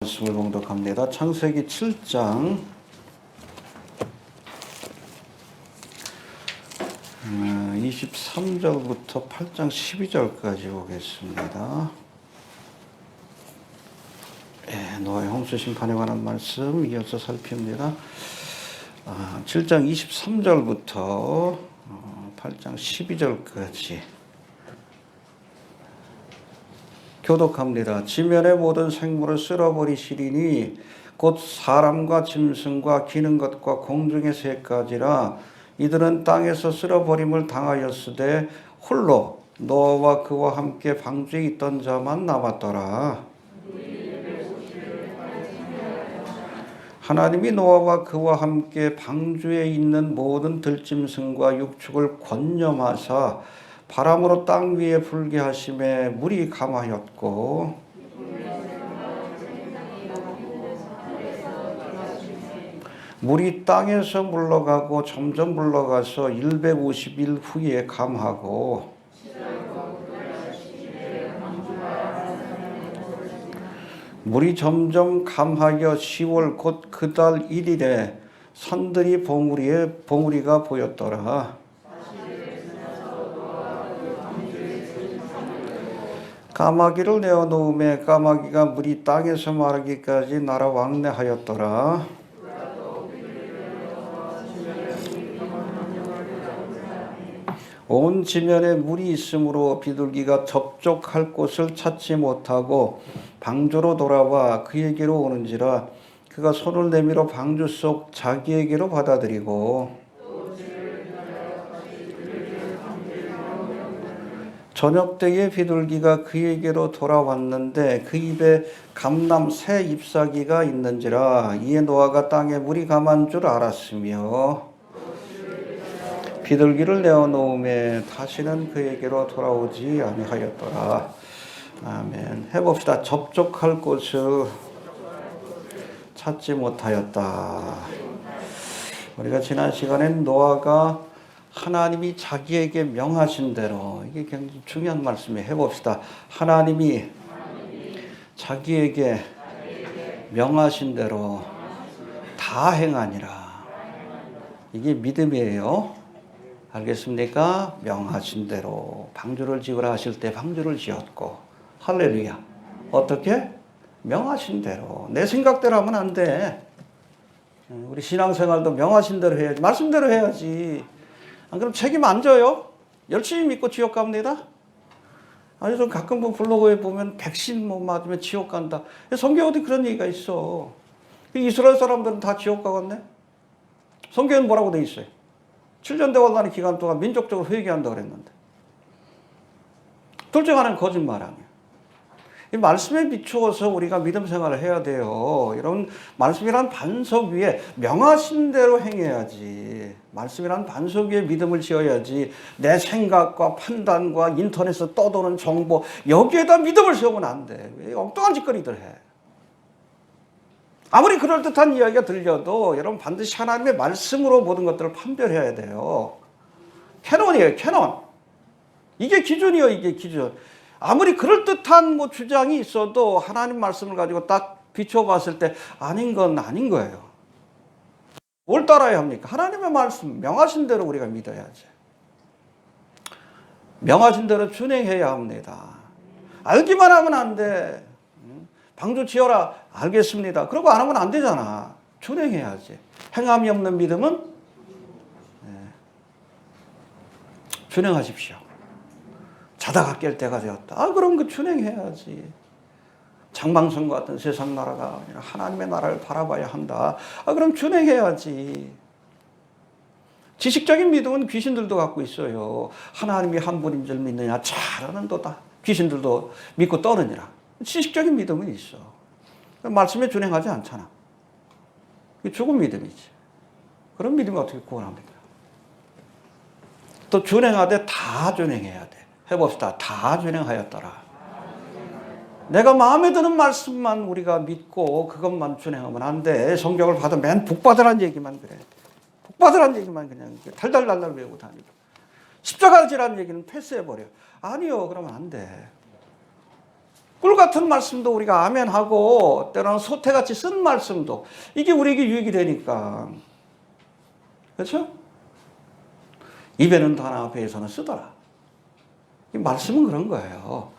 말씀을 봉독합니다. 창세기 7장 23절부터 8장 12절까지 보겠습니다. 노아의 홍수 심판에 관한 말씀 이어서 살핍니다. 7장 23절부터 8장 12절까지 교독합니다. 지면의 모든 생물을 쓸어버리시리니 곧 사람과 짐승과 기는 것과 공중의 새까지라. 이들은 땅에서 쓸어버림을 당하였으되 홀로 노아와 그와 함께 방주에 있던 자만 남았더라. 하나님이 노아와 그와 함께 방주에 있는 모든 들짐승과 육축을 권념하사 바람으로 땅 위에 불게 하심에 물이 감하였고 물이 땅에서 물러가고 점점 물러가서 150일 후에 감하고 물이 점점 감하여 10월 곧 그 달 1일에 산들이 봉우리가 보였더라. 까마귀를 내어놓음에 까마귀가 물이 땅에서 마르기까지 날아 왕래하였더라. 온 지면에 물이 있으므로 비둘기가 접촉할 곳을 찾지 못하고 방주로 돌아와 그에게로 오는지라. 그가 손을 내밀어 방주 속 자기에게로 받아들이고 저녁 때에 비둘기가 그에게로 돌아왔는데 그 입에 감람 새 잎사귀가 있는지라. 이에 노아가 땅에 물이 감한 줄 알았으며 비둘기를 내어놓음에 다시는 그에게로 돌아오지 아니하였더라. 아멘. 해봅시다. 접촉할 곳을 찾지 못하였다. 우리가 지난 시간엔 노아가 하나님이 자기에게 명하신 대로, 이게 굉장히 중요한 말씀이에요. 해봅시다. 하나님이 자기에게 명하신 대로 다 행하니라. 이게 믿음이에요. 알겠습니까? 명하신 대로 방주를 지으라 하실 때 방주를 지었고, 할렐루야. 어떻게? 명하신 대로. 내 생각대로 하면 안 돼. 우리 신앙생활도 명하신 대로 해야지. 말씀대로 해야지. 안 그럼 책임 안 져요? 열심히 믿고 지옥 갑니다. 아니, 좀 가끔 블로그에 보면 백신 못 맞으면 지옥 간다. 성경에 어디 그런 얘기가 있어. 이스라엘 사람들은 다 지옥 가겠네? 성경에는 뭐라고 돼 있어요? 7년 대환란의 기간 동안 민족적으로 회개한다고 그랬는데. 둘째 하나는 거짓말하며. 이 말씀에 비추어서 우리가 믿음 생활을 해야 돼요. 이런 말씀이란 반석 위에 명하신 대로 행해야지. 말씀이란 반석 위에 믿음을 지어야지. 내 생각과 판단과 인터넷에서 떠도는 정보, 여기에다 믿음을 세우면 안 돼. 왜 엉뚱한 짓거리들 해. 아무리 그럴듯한 이야기가 들려도 여러분 반드시 하나님의 말씀으로 모든 것들을 판별해야 돼요. 캐논이에요, 캐논. 이게 기준이에요, 이게 기준. 아무리 그럴듯한 주장이 있어도 하나님 말씀을 가지고 딱 비춰봤을 때 아닌 건 아닌 거예요. 뭘 따라야 합니까? 하나님의 말씀, 명하신 대로 우리가 믿어야지. 명하신 대로 준행해야 합니다. 알기만 하면 안 돼. 방주 지어라. 알겠습니다. 그러고 안 하면 안 되잖아. 준행해야지. 행함이 없는 믿음은 준행하십시오. 자다가 깰 때가 되었다. 그럼 그 준행해야지. 장방성 같은 세상 나라가 아니라 하나님의 나라를 바라봐야 한다. 그럼 준행해야지. 지식적인 믿음은 귀신들도 갖고 있어요. 하나님이 한 분인 줄 믿느냐? 잘하는도다. 귀신들도 믿고 떠느니라. 지식적인 믿음은 있어. 말씀에 준행하지 않잖아. 이게 죽은 믿음이지. 그런 믿음을 어떻게 구원합니까? 또 준행하되 다 준행해야 돼. 해봅시다. 다 준행하였더라. 내가 마음에 드는 말씀만 우리가 믿고 그것만 준행하면 안 돼. 성경을 봐도 맨 복받으라는 얘기만 그래. 복받으라는 얘기만 그냥 달달달달 외우고 다니고. 십자가 지라는 얘기는 패스해버려. 아니요. 그러면 안 돼. 꿀 같은 말씀도 우리가 아멘하고 때로는 소태같이 쓴 말씀도 이게 우리에게 유익이 되니까. 그렇죠? 입에는 다나 배에서는 쓰더라. 이 말씀은 그런 거예요.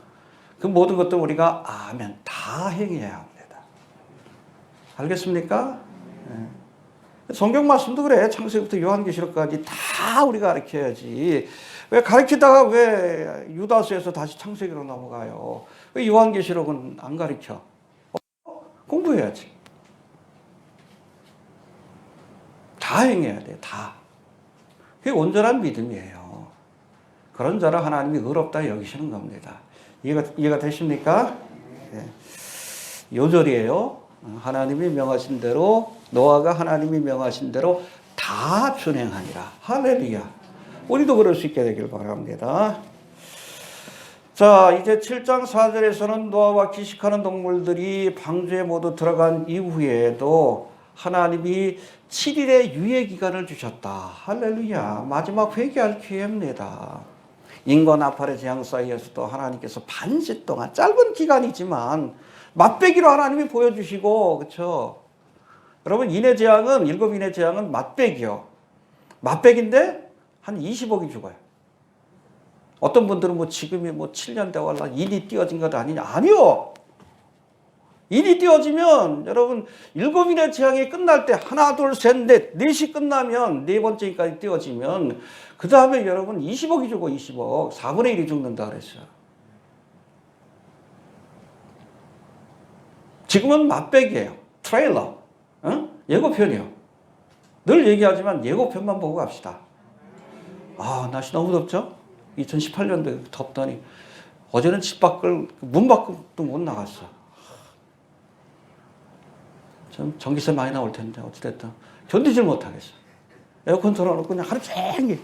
그 모든 것도 우리가 아멘 다 행해야 합니다. 알겠습니까? 네. 성경 말씀도 그래. 창세기부터 요한계시록까지 다 우리가 가르쳐야지. 왜 가르치다가 왜 유다서에서 다시 창세기로 넘어가요? 왜 요한계시록은 안 가르쳐? 공부해야지. 다 행해야 돼. 다. 그게 온전한 믿음이에요. 그런 자를 하나님이 의롭다 여기시는 겁니다. 이해가 되십니까? 네. 요절이에요. 하나님이 명하신 대로 노아가 하나님이 명하신 대로 다 준행하니라. 할렐루야. 우리도 그럴 수 있게 되길 바랍니다. 자, 이제 7장 4절에서는 노아와 기식하는 동물들이 방주에 모두 들어간 이후에도 하나님이 7일의 유예 기간을 주셨다. 할렐루야. 마지막 회개할 기회입니다. 인과 나팔의 재앙 사이에서도 하나님께서 반시 동안 짧은 기간이지만 맛배기로 하나님이 보여주시고, 그렇죠? 여러분, 일곱 인의 재앙은 맛배기요. 맛배기인데 한 20억이 죽어요. 어떤 분들은 뭐 지금이 뭐 7년 되어라 인이 띄어진 것 아니냐? 아니요. 인이 띄어지면 여러분 일곱 인의 재앙이 끝날 때 하나, 둘, 셋, 넷, 넷이 끝나면 네 번째까지 띄어지면 그 다음에 여러분 20억이 죽어 20억 4분의 1이 죽는다 그랬어요. 지금은 맛배기예요. 트레일러, 예고편이요. 늘 얘기하지만 예고편만 보고 갑시다. 아, 날씨 너무 덥죠? 2018년도에 덥더니 어제는 문 밖도 못 나갔어. 좀 전기세 많이 나올 텐데 어찌됐든 견디질 못하겠어. 에어컨 틀어놓고 그냥 하루 종일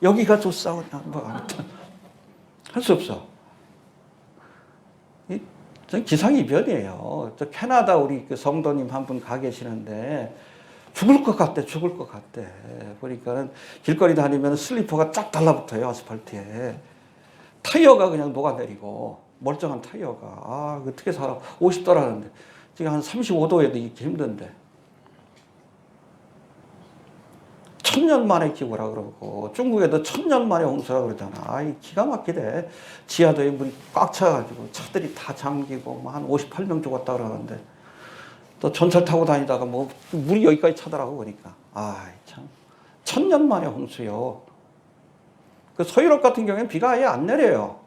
여기가 좋사오냐 뭐 아무튼 할 수 없어. 전 기상이변이에요. 저 캐나다 우리 그 성도님 한 분 가 계시는데 죽을 것 같대. 보니까는 길거리 다니면 슬리퍼가 쫙 달라붙어요 아스팔트에. 타이어가 그냥 녹아내리고 멀쩡한 타이어가. 아, 어떻게 살아? 50도라는데 지금 한 35도에도 이렇게 힘든데 1000년 만에 기후라 그러고 중국에도 1000년 만에 홍수라 그러잖아. 아이 기가 막히대. 지하도에 물이 꽉 차가지고 차들이 다 잠기고 뭐 한 58명 죽었다 그러는데 또 전철 타고 다니다가 뭐 물이 여기까지 차더라고 보니까. 아이 참 1000년 만에 홍수요. 그 서유럽 같은 경우에는 비가 아예 안 내려요.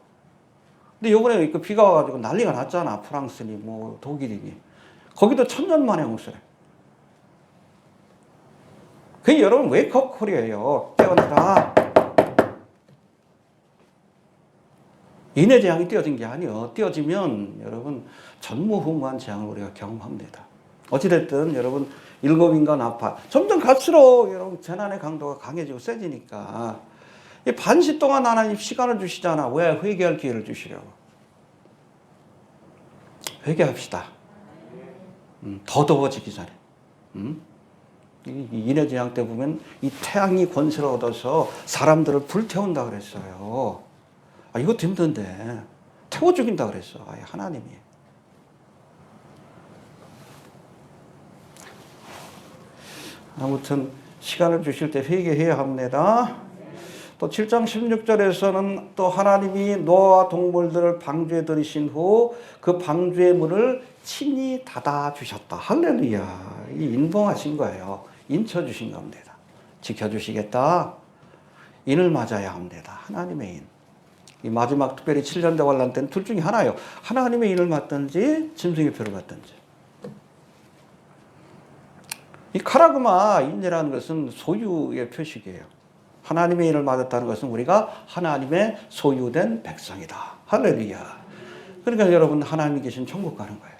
근데 요번에 그 비가 와가지고 난리가 났잖아. 프랑스니 뭐 독일이니. 거기도 1000년 만에 홍수래. 그게 여러분 웨이크업 콜이에요. 깨어나라. 인의 재앙이 띄어진 게 아니에요. 띄어지면 여러분 전무후무한 재앙을 우리가 경험합니다. 어찌됐든 여러분 일곱인과 나팔 점점 갈수록 여러분 재난의 강도가 강해지고 세지니까 반시 동안 하나님 시간을 주시잖아. 왜? 회개할 기회를 주시려고. 회개합시다. 더 더워지기 전에. 이 인의 재앙 때 보면 이 태양이 권세를 얻어서 사람들을 불태운다 그랬어요. 아, 이것도 힘든데 태워 죽인다 그랬어. 아예 하나님이. 아무튼 시간을 주실 때 회개해야 합니다. 또 7장 16절에서는 또 하나님이 노아와 동물들을 방주에 들이신 후 그 방주의 문을 친히 닫아 주셨다. 할렐루야. 이 인봉하신 거예요. 인쳐 주신 겁니다. 지켜주시겠다. 인을 맞아야 합니다. 하나님의 인. 이 마지막 특별히 7년 대환란 때는 둘 중에 하나예요. 하나님의 인을 맞든지 짐승의 표를 받든지. 이 카라그마 인이라는 것은 소유의 표식이에요. 하나님의 인을 맞았다는 것은 우리가 하나님의 소유된 백성이다. 할렐루야. 그러니까 여러분 하나님이 계신 천국 가는 거예요.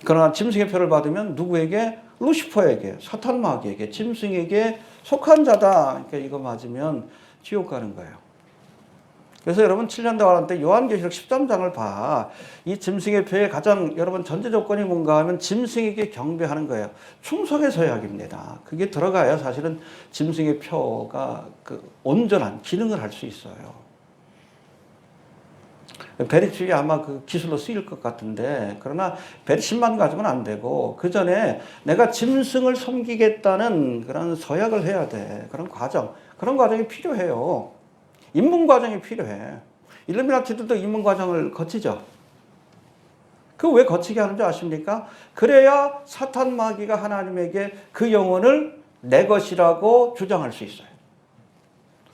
그러나 짐승의 표를 받으면 누구에게? 루시퍼에게, 사탄 마귀에게, 짐승에게 속한 자다. 그러니까 이거 맞으면 지옥 가는 거예요. 그래서 여러분 7년 대환란 때 요한계시록 13장을 봐. 이 짐승의 표의 가장 여러분 전제 조건이 뭔가 하면 짐승에게 경배하는 거예요. 충성의 서약입니다. 그게 들어가야 사실은 짐승의 표가 그 온전한 기능을 할 수 있어요. 베리칩이 아마 그 기술로 쓰일 것 같은데, 그러나 베리칩만 가지고는 안 되고 그 전에 내가 짐승을 섬기겠다는 그런 서약을 해야 돼. 그런 과정이 필요해요. 입문 과정이 필요해. 일루미나티들도 입문 과정을 거치죠. 그 왜 거치게 하는지 아십니까? 그래야 사탄 마귀가 하나님에게 그 영혼을 내 것이라고 주장할 수 있어요.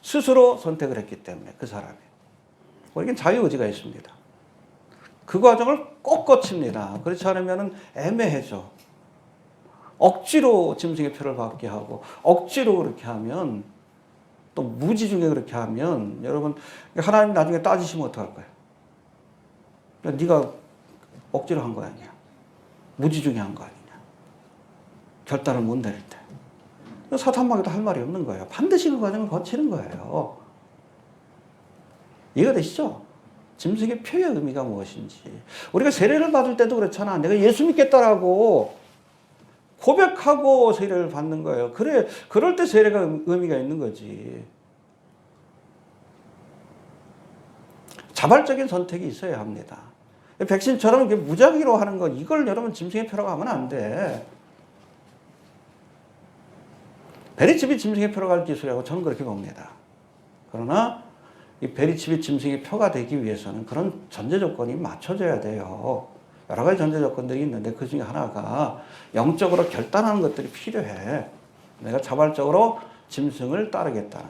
스스로 선택을 했기 때문에 그 사람이. 우리에겐 자유의지가 있습니다. 그 과정을 꼭 거칩니다. 그렇지 않으면 애매해져. 억지로 짐승의 표를 받게 하고 억지로 그렇게 하면, 또 무지 중에 그렇게 하면 여러분 하나님 나중에 따지시면 어떡할 거예요? 네가 억지로 한 거 아니야. 무지 중에 한 거 아니냐. 결단을 못 내릴 때. 사탄마귀도 할 말이 없는 거예요. 반드시 그 과정을 거치는 거예요. 이해가 되시죠? 짐승의 표의 의미가 무엇인지. 우리가 세례를 받을 때도 그렇잖아. 내가 예수 믿겠다라고 고백하고 세례를 받는 거예요. 그럴 때 세례가 의미가 있는 거지. 자발적인 선택이 있어야 합니다. 백신처럼 무작위로 하는 거, 이걸 여러분 짐승의 표라고 하면 안 돼. 베리칩이 짐승의 표로 갈 기술이라고 저는 그렇게 봅니다. 그러나 이 베리칩이 짐승의 표가 되기 위해서는 그런 전제 조건이 맞춰져야 돼요. 여러 가지 전제 조건들이 있는데 그 중에 하나가 영적으로 결단하는 것들이 필요해. 내가 자발적으로 짐승을 따르겠다는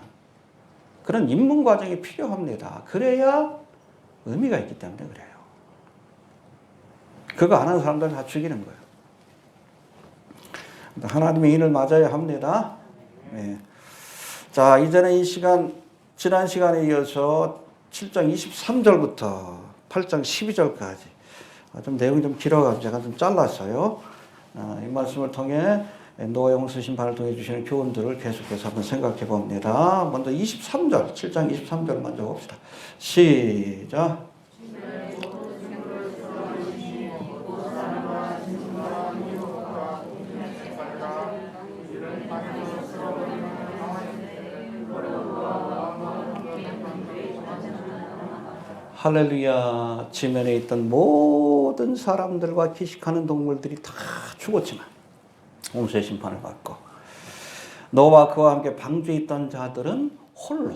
그런 입문 과정이 필요합니다. 그래야 의미가 있기 때문에 그래요. 그거 안 하는 사람들은 다 죽이는 거예요. 하나님의 인을 맞아야 합니다. 네. 자, 이제는 이 시간, 지난 시간에 이어서 7장 23절부터 8장 12절까지 좀 내용이 좀 길어가지고 제가 좀 잘랐어요. 이 말씀을 통해 노아 용서 심판을 통해 주시는 교훈들을 계속해서 한번 생각해 봅니다. 먼저 23절, 7장 23절 먼저 봅시다. 시작. 할렐루야. 지면에 있던 모든 사람들과 기식하는 동물들이 다 죽었지만 홍수의 심판을 받고, 노아와 그와 함께 방주에 있던 자들은 홀로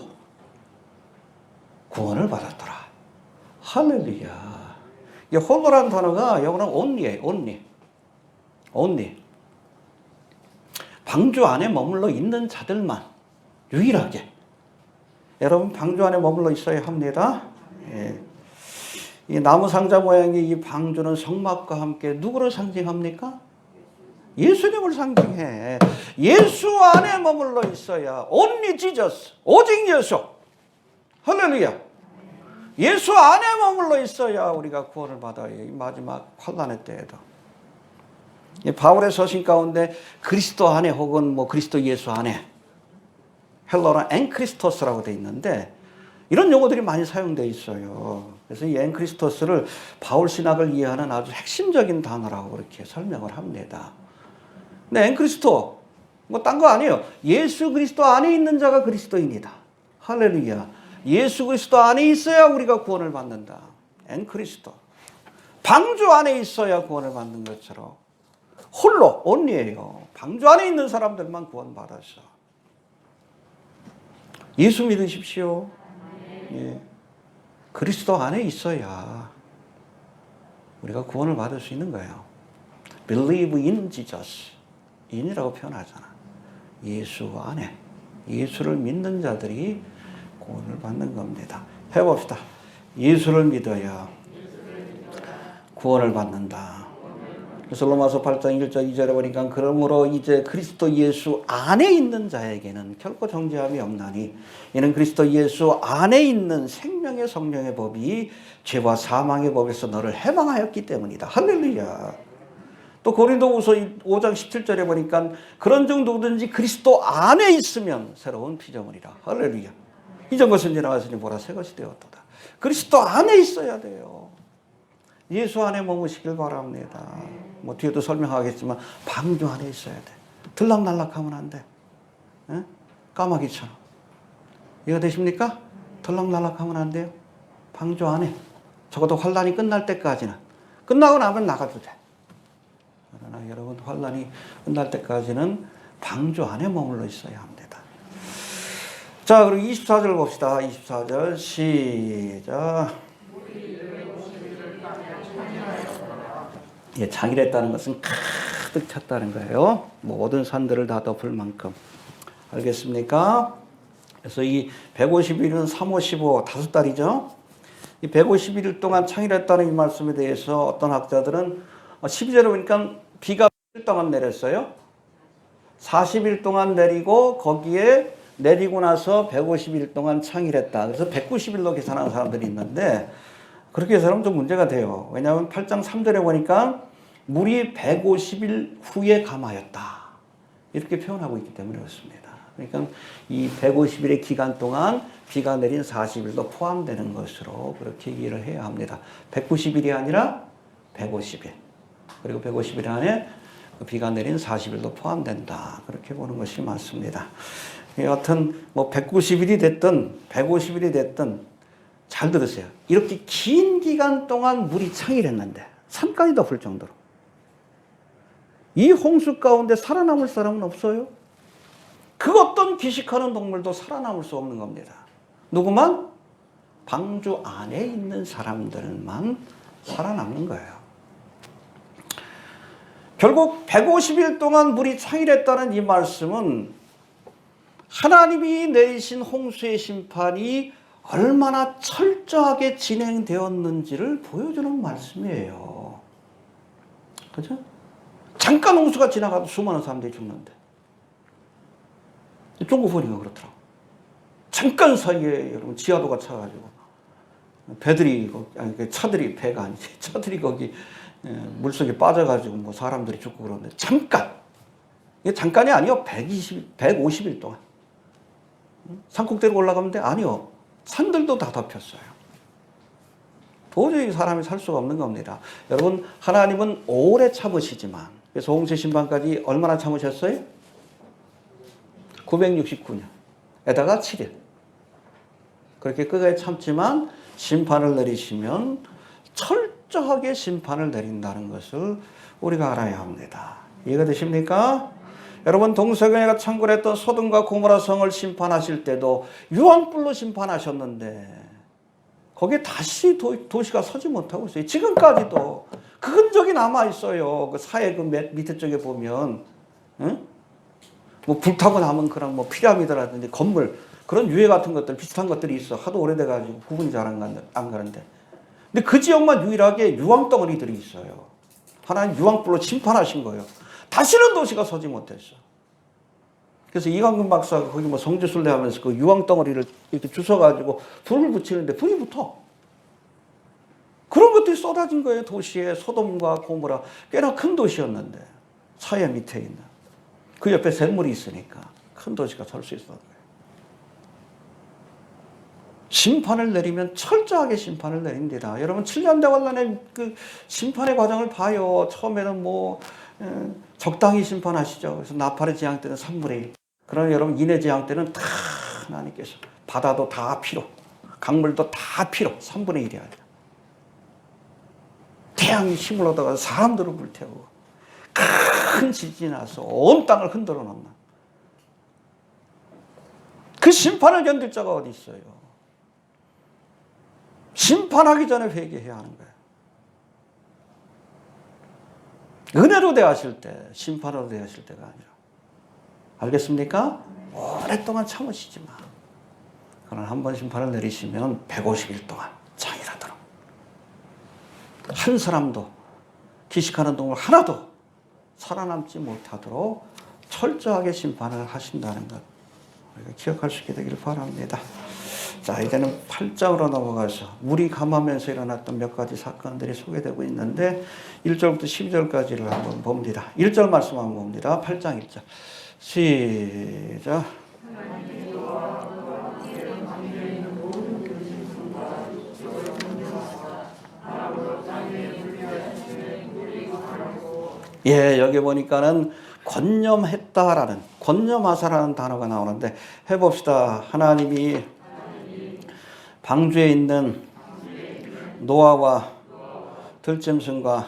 구원을 받았더라. 할렐루야. 이 홀로라는 단어가 영어로는 only예요. only. 방주 안에 머물러 있는 자들만 유일하게. 여러분 방주 안에 머물러 있어야 합니다. 예. 이 나무 상자 모양의 이 방주는 성막과 함께 누구를 상징합니까? 예수님을 상징해. 예수 안에 머물러 있어야, only Jesus, 오직 예수. 할렐루야. 예수 안에 머물러 있어야 우리가 구원을 받아요. 이 마지막 환난의 때에도. 이 바울의 서신 가운데 그리스도 안에 혹은 뭐 그리스도 예수 안에, 헬러는 엔크리스토스라고 되어 있는데 이런 용어들이 많이 사용되어 있어요. 그래서 이 엔크리스토스를 바울 신학을 이해하는 아주 핵심적인 단어라고 그렇게 설명을 합니다. 근데 엔크리스토 뭐 딴 거 아니에요. 예수 그리스도 안에 있는 자가 그리스도인이다. 할렐루야. 예수 그리스도 안에 있어야 우리가 구원을 받는다. 엔크리스토. 방주 안에 있어야 구원을 받는 것처럼 홀로 only예요. 방주 안에 있는 사람들만 구원 받았어. 예수 믿으십시오. 예. 그리스도 안에 있어야 우리가 구원을 받을 수 있는 거예요. Believe in Jesus. in이라고 표현하잖아. 예수 안에. 예수를 믿는 자들이 구원을 받는 겁니다. 해봅시다. 예수를 믿어야 구원을 받는다. 그래서 로마서 8장 1절 2절에 보니까 그러므로 이제 그리스도 예수 안에 있는 자에게는 결코 정죄함이 없나니 이는 그리스도 예수 안에 있는 생명의 성령의 법이 죄와 사망의 법에서 너를 해방하였기 때문이다. 할렐루야. 또 고린도후서 5장 17절에 보니까 그런즉 누구든지 그리스도 안에 있으면 새로운 피조물이라. 할렐루야. 이전 것은 지나갔으니 보라 새 것이 되었도다. 그리스도 안에 있어야 돼요. 예수 안에 머무시길 바랍니다. 뭐 뒤에도 설명하겠지만 방주 안에 있어야 돼. 들락날락하면 안 돼. 에? 까마귀처럼. 이해가 되십니까? 들락날락하면 안 돼요. 방주 안에 적어도 환란이 끝날 때까지는. 끝나고 나면 나가도 돼. 그러나 여러분 환란이 끝날 때까지는 방주 안에 머물러 있어야 합니다. 자, 그리고 24절 봅시다. 24절 시작. 예, 장일했다는 것은 가득 찼다는 거예요. 모든 산들을 다 덮을 만큼. 알겠습니까? 그래서 이 150일은 3, 5, 15, 5달이죠. 이 151일 동안 창일했다는 이 말씀에 대해서 어떤 학자들은 12절에 보니까 비가 1일 동안 내렸어요. 40일 동안 내리고 거기에 내리고 나서 150일 동안 창일했다. 그래서 190일로 계산하는 사람들이 있는데 그렇게 해서는 좀 문제가 돼요. 왜냐하면 8장 3절에 보니까 물이 150일 후에 감하였다. 이렇게 표현하고 있기 때문에 그렇습니다. 그러니까 이 150일의 기간 동안 비가 내린 40일도 포함되는 것으로 그렇게 이해를 해야 합니다. 190일이 아니라 150일. 그리고 150일 안에 비가 내린 40일도 포함된다. 그렇게 보는 것이 맞습니다. 여하튼 뭐 190일이 됐든 150일이 됐든 잘 들으세요. 이렇게 긴 기간 동안 물이 창일했는데 산까지 덮을 정도로 이 홍수 가운데 살아남을 사람은 없어요. 그 어떤 기식하는 동물도 살아남을 수 없는 겁니다. 누구만? 방주 안에 있는 사람들만 살아남는 거예요. 결국 150일 동안 물이 창일했다는 이 말씀은 하나님이 내리신 홍수의 심판이 얼마나 철저하게 진행되었는지를 보여주는 말씀이에요. 그죠? 잠깐 홍수가 지나가도 수많은 사람들이 죽는데. 중국 보니까 그렇더라고. 잠깐 사이에 여러분 지하도가 차가지고 배들이 아니 차들이 배가 아니지 차들이 거기 물속에 빠져가지고 뭐 사람들이 죽고 그러는데 잠깐 이게 잠깐이 아니요 150일 동안 산꼭대기로 올라가면 돼 아니요 산들도 다 덮였어요. 도저히 사람이 살 수가 없는 겁니다. 여러분 하나님은 오래 참으시지만 그래서 홍수 심판까지 얼마나 참으셨어요? 969년에다가 7일. 그렇게 끝까지 참지만 심판을 내리시면 철저하게 심판을 내린다는 것을 우리가 알아야 합니다. 이해가 되십니까? 여러분 동서경에가 창궐했던 소돔과 고모라 성을 심판하실 때도 유황불로 심판하셨는데 거기에 다시 도시가 서지 못하고 있어요. 지금까지도 그 흔적이 남아있어요. 그 사해 그 밑에 쪽에 보면 응? 뭐 불타고 남은 그런 뭐 피라미드라든지 건물 그런 유해 같은 것들 비슷한 것들이 있어. 하도 오래돼가지고 구분이 잘 안 가는데. 근데 그 지역만 유일하게 유황 덩어리들이 있어요. 하나님 유황불로 심판하신 거예요. 다시는 도시가 서지 못했어. 그래서 이광근 박사가 거기 뭐 성지순례 하면서 그 유황 덩어리를 이렇게 주워가지고 불을 붙이는데 불이 붙어. 그런 것들이 쏟아진 거예요. 도시에 소돔과 고모라 꽤나 큰 도시였는데 사해 밑에 있는 그 옆에 샘물이 있으니까 큰 도시가 설 수 있었던 거예요. 심판을 내리면 철저하게 심판을 내립니다. 여러분 7년 대환란의 그 심판의 과정을 봐요. 처음에는 뭐 적당히 심판하시죠. 그래서 나팔의 재앙 때는 3분의 1. 그러나 여러분 인의 재앙 때는 다 하나님께서 바다도 다 피로, 강물도 다 피로 3분의 1이 아니라 태양이 힘을 얻어가서 사람들을 불태우고 큰 지진이 나서 온 땅을 흔들어 놓는 그 심판을 견딜 자가 어디 있어요? 심판하기 전에 회개해야 하는 거예요. 은혜로 대하실 때, 심판으로 대하실 때가 아니라. 알겠습니까? 오랫동안 참으시지만 그러나 한 번 심판을 내리시면 150일 동안 장일하도록 한 사람도 기식하는 동물 하나도 살아남지 못하도록 철저하게 심판을 하신다는 것 우리가 기억할 수 있게 되기를 바랍니다. 자, 이제는 8장으로 넘어가서 물이 감하면서 일어났던 몇 가지 사건들이 소개되고 있는데 1절부터 12절까지를 한번 봅니다. 1절 말씀 한번 봅니다. 8장 1절 시작. 예, 여기 보니까는 권념했다라는 권념하사라는 단어가 나오는데 해봅시다. 하나님이 방주에 있는 노아와 들짐승과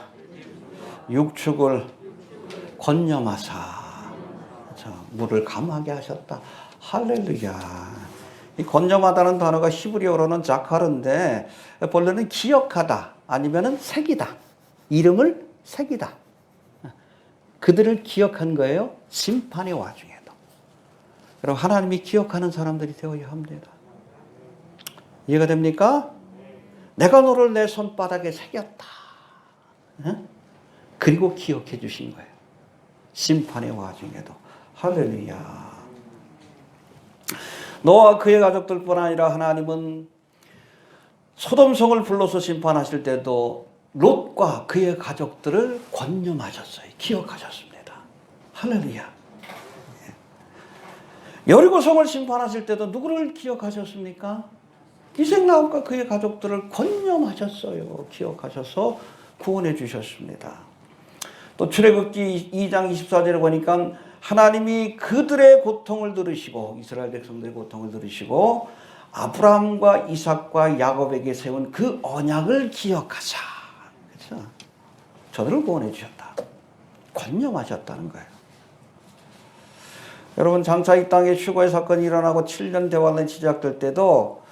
육축을 권념하사 물을 감하게 하셨다. 할렐루야. 이 권념하다는 단어가 히브리어로는 자카르인데 본래는 기억하다 아니면은 새기다. 이름을 새기다. 그들을 기억한 거예요. 심판의 와중에도. 여러분 하나님이 기억하는 사람들이 되어야 합니다. 이해가 됩니까? 내가 너를 내 손바닥에 새겼다. 그리고 기억해 주신 거예요. 심판의 와중에도. 할렐루야. 노아와 그의 가족들뿐 아니라 하나님은 소돔성을 불러서 심판하실 때도 롯과 그의 가족들을 권념하셨어요. 기억하셨습니다. 할렐루야. 여리고성을 심판하실 때도 누구를 기억하셨습니까? 이색나움과 그의 가족들을 권념하셨어요. 기억하셔서 구원해 주셨습니다. 또 출애굽기 2장 24절에 보니까 하나님이 그들의 고통을 들으시고 이스라엘 백성들의 고통을 들으시고 아브라함과 이삭과 야곱에게 세운 그 언약을 기억하사 그렇죠? 저들을 구원해 주셨다. 권념하셨다는 거예요. 여러분 장차 이 땅에 휴거의 사건이 일어나고 7년 대환란이 시작될 때도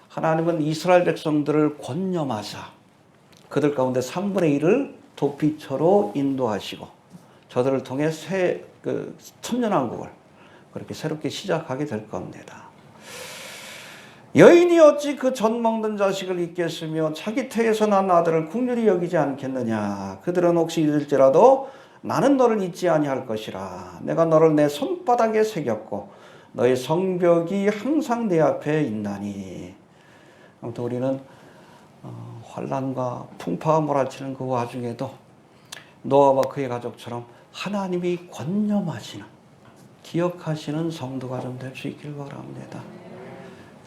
하나님은 이스라엘 백성들을 권념하사 그들 가운데 3분의 1을 도피처로 인도하시고 저들을 통해 새 천년왕국을 그렇게 새롭게 시작하게 될 겁니다. 여인이 어찌 그 젖 먹는 자식을 잊겠으며 자기 태에서 난 아들을 긍휼히 여기지 않겠느냐. 그들은 혹시 잊을지라도 나는 너를 잊지 아니할 것이라. 내가 너를 내 손바닥에 새겼고 너의 성벽이 항상 내 앞에 있나니. 아무튼 우리는 환난과 풍파가 몰아치는 그 와중에도 노아와 그의 가족처럼 하나님이 권념하시는 기억하시는 성도가 좀 될 수 있길 바랍니다.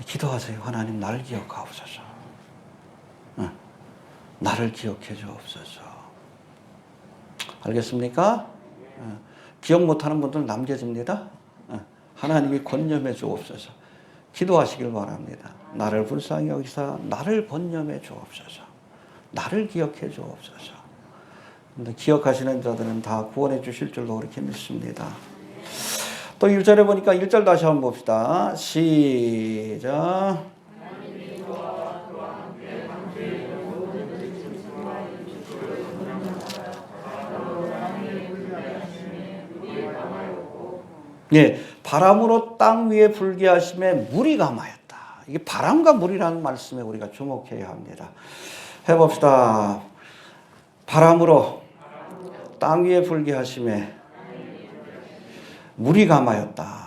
기도하세요. 하나님 나를 기억하옵소서. 나를 기억해 주옵소서. 알겠습니까? 기억 못하는 분들 남겨집니다. 하나님이 권념해 주옵소서. 기도하시길 바랍니다. 나를 불쌍히 여기사 나를 권념해 주옵소서. 나를 기억해 주옵소서. 기억하시는 자들은 다 구원해 주실 줄로 그렇게 믿습니다. 또 1절에 보니까 1절 다시 한번 봅시다. 시작. 예, 바람으로 땅 위에 불게 하심에 물이 감하였다. 이게 바람과 물이라는 말씀에 우리가 주목해야 합니다. 해봅시다. 바람으로 땅 위에 불게 하심에 물이 감하였다.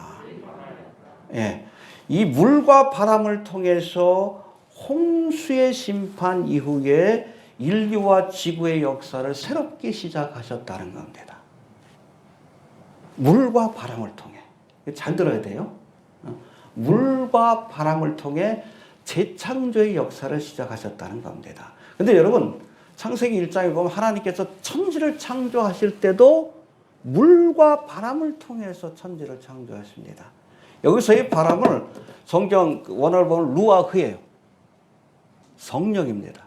예, 이 물과 바람을 통해서 홍수의 심판 이후에 인류와 지구의 역사를 새롭게 시작하셨다는 겁니다. 물과 바람을 통해. 잘 들어야 돼요. 물과 바람을 통해 재창조의 역사를 시작하셨다는 겁니다. 근데 여러분, 창세기 1장에 보면 하나님께서 천지를 창조하실 때도 물과 바람을 통해서 천지를 창조하십니다. 여기서의 바람을 성경 원어를 보면 루아흐예요. 성령입니다.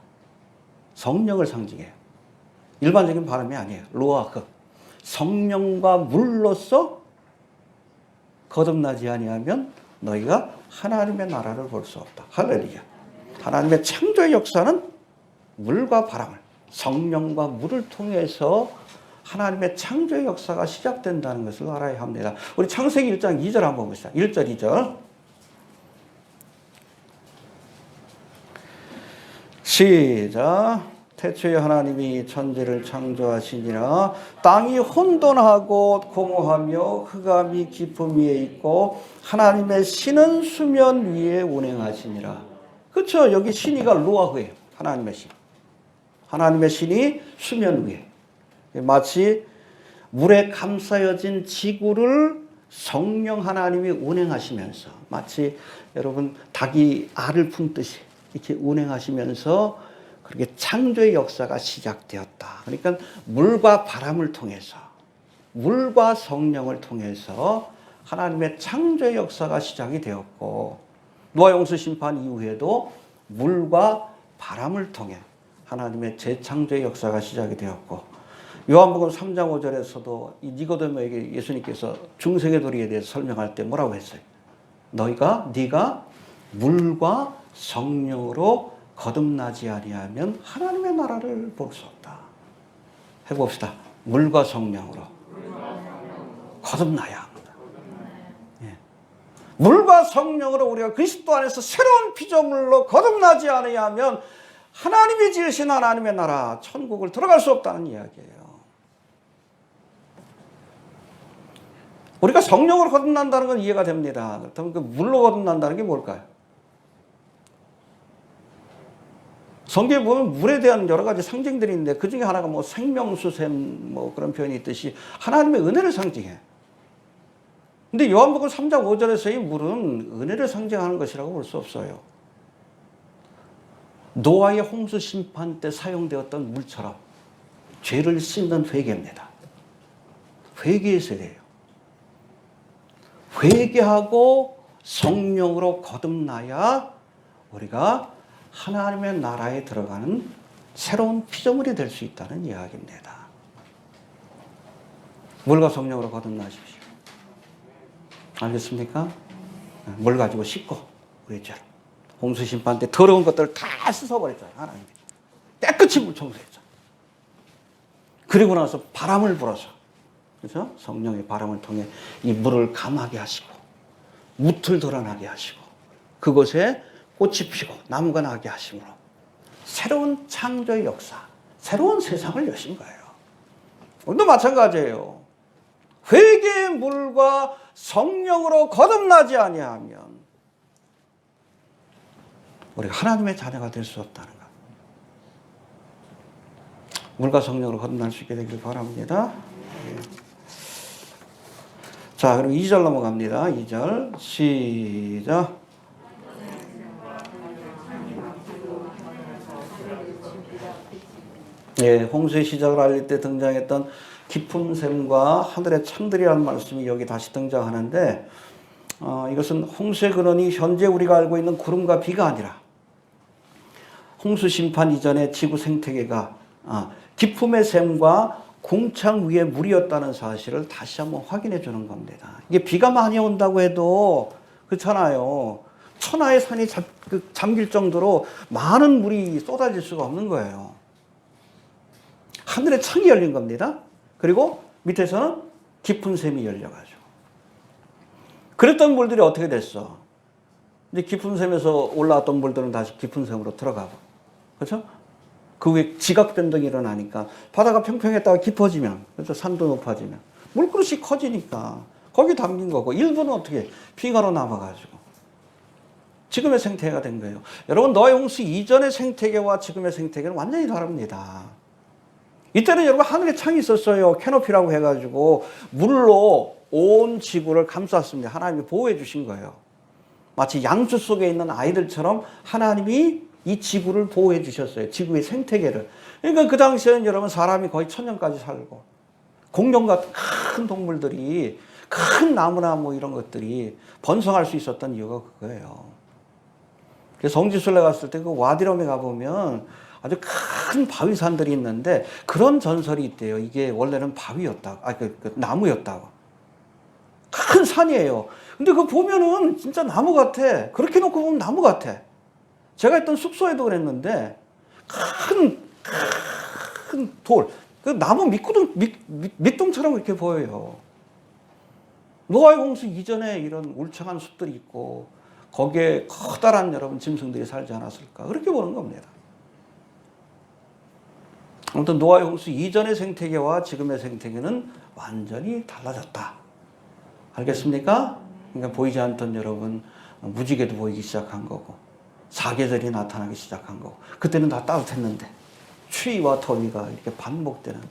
성령을 상징해요. 일반적인 바람이 아니에요. 루아흐. 성령과 물로서 거듭나지 아니하면 너희가 하나님의 나라를 볼 수 없다. 할렐루야. 하나님의 창조의 역사는 물과 바람을, 성령과 물을 통해서 하나님의 창조의 역사가 시작된다는 것을 알아야 합니다. 우리 창세기 1장 2절 한번 봅시다. 1절 2절 시작. 태초에 하나님이 천지를 창조하시니라. 땅이 혼돈하고 공허하며 흑암이 깊음 위에 있고 하나님의 신은 수면 위에 운행하시니라. 그렇죠. 여기 신이가 루아흐예요. 하나님의 신. 하나님의 신이 수면 위에. 마치 물에 감싸여진 지구를 성령 하나님이 운행하시면서 마치 여러분 닭이 알을 품듯이 이렇게 운행하시면서 그렇게 창조의 역사가 시작되었다. 그러니까 물과 바람을 통해서 물과 성령을 통해서 하나님의 창조의 역사가 시작이 되었고 노아 홍수 심판 이후에도 물과 바람을 통해 하나님의 재창조의 역사가 시작이 되었고, 요한복음 3장 5절에서도 이 니고데모에게 예수님께서 중생의 도리에 대해서 설명할 때 뭐라고 했어요? 네가 물과 성령으로 거듭나지 아니하면 하나님의 나라를 볼 수 없다. 해봅시다. 물과 성령으로 거듭나야 합니다. 예. 물과 성령으로 우리가 그리스도 안에서 새로운 피조물로 거듭나지 아니하면 하나님이 지으신 하나님의 나라 천국을 들어갈 수 없다는 이야기예요. 우리가 성령으로 거듭난다는 건 이해가 됩니다. 그렇다면 그 물로 거듭난다는 게 뭘까요? 성경에 보면 물에 대한 여러 가지 상징들이 있는데 그 중에 하나가 뭐 생명수샘 뭐 그런 표현이 있듯이 하나님의 은혜를 상징해. 근데 요한복음 3장 5절에서의 물은 은혜를 상징하는 것이라고 볼 수 없어요. 노아의 홍수 심판 때 사용되었던 물처럼 죄를 씻는 회개입니다. 회개의 세례예요. 회개하고 성령으로 거듭나야 우리가 하나님의 나라에 들어가는 새로운 피조물이 될 수 있다는 이야기입니다. 물과 성령으로 거듭나십시오. 알겠습니까? 물 가지고 씻고 우리 죄를. 홍수 심판 때 더러운 것들을 다 씻어버렸잖아요. 하나님이. 깨끗이 물 청소했잖아요. 그리고 나서 바람을 불어서, 그렇죠? 성령의 바람을 통해 이 물을 감하게 하시고 무틀 드러나게 하시고 그곳에 꽃이 피고 나무가 나게 하심으로 새로운 창조의 역사, 새로운 세상을 여신 거예요. 오늘도 마찬가지예요. 회개의 물과 성령으로 거듭나지 아니하면 우리가 하나님의 자녀가 될 수 없다는 것. 물과 성령으로 거듭날 수 있게 되길 바랍니다. 자, 그럼 2절 넘어갑니다. 2절 시작. 예, 홍수의 시작을 알릴 때 등장했던 깊은 샘과 하늘의 창들이라는 말씀이 여기 다시 등장하는데, 이것은 홍수의 근원이 현재 우리가 알고 있는 구름과 비가 아니라 홍수 심판 이전의 지구 생태계가 깊음의 샘과 궁창 위의 물이었다는 사실을 다시 한번 확인해 주는 겁니다. 이게 비가 많이 온다고 해도 그렇잖아요. 천하의 산이 잠길 정도로 많은 물이 쏟아질 수가 없는 거예요. 하늘의 창이 열린 겁니다. 그리고 밑에서는 깊은 샘이 열려가지고. 그랬던 물들이 어떻게 됐어? 이제 깊은 샘에서 올라왔던 물들은 다시 깊은 샘으로 들어가고. 그렇죠? 그 위에 지각 변동이 일어나니까 바다가 평평했다가 깊어지면, 그렇죠? 산도 높아지면 물그릇이 커지니까 거기 담긴 거고, 일부는 어떻게 빙하로 남아가지고 지금의 생태계가 된 거예요. 여러분, 노아의 홍수 이전의 생태계와 지금의 생태계는 완전히 다릅니다. 이때는 여러분 하늘에 창이 있었어요. 캐노피라고 해가지고 물로 온 지구를 감쌌습니다. 하나님이 보호해 주신 거예요. 마치 양수 속에 있는 아이들처럼 하나님이 이 지구를 보호해 주셨어요. 지구의 생태계를. 그러니까 그 당시에는 여러분 사람이 거의 1000년까지 살고, 공룡 같은 큰 동물들이, 큰 나무나 뭐 이런 것들이 번성할 수 있었던 이유가 그거예요. 그래서 성지순례 갔을 때 그 와디럼에 가보면 아주 큰 바위산들이 있는데 그런 전설이 있대요. 이게 원래는 바위였다고, 나무였다고. 큰 산이에요. 근데 그거 보면은 진짜 나무 같아. 그렇게 놓고 보면 나무 같아. 제가 있던 숙소에도 그랬는데 큰 돌, 그 나무 밑동처럼 이렇게 보여요. 노아의 홍수 이전에 이런 울창한 숲들이 있고 거기에 커다란 여러분 짐승들이 살지 않았을까, 그렇게 보는 겁니다. 아무튼 노아의 홍수 이전의 생태계와 지금의 생태계는 완전히 달라졌다. 알겠습니까? 그러니까 보이지 않던 여러분 무지개도 보이기 시작한 거고, 사계절이 나타나기 시작한 거고, 그때는 다 따뜻했는데 추위와 더위가 이렇게 반복되는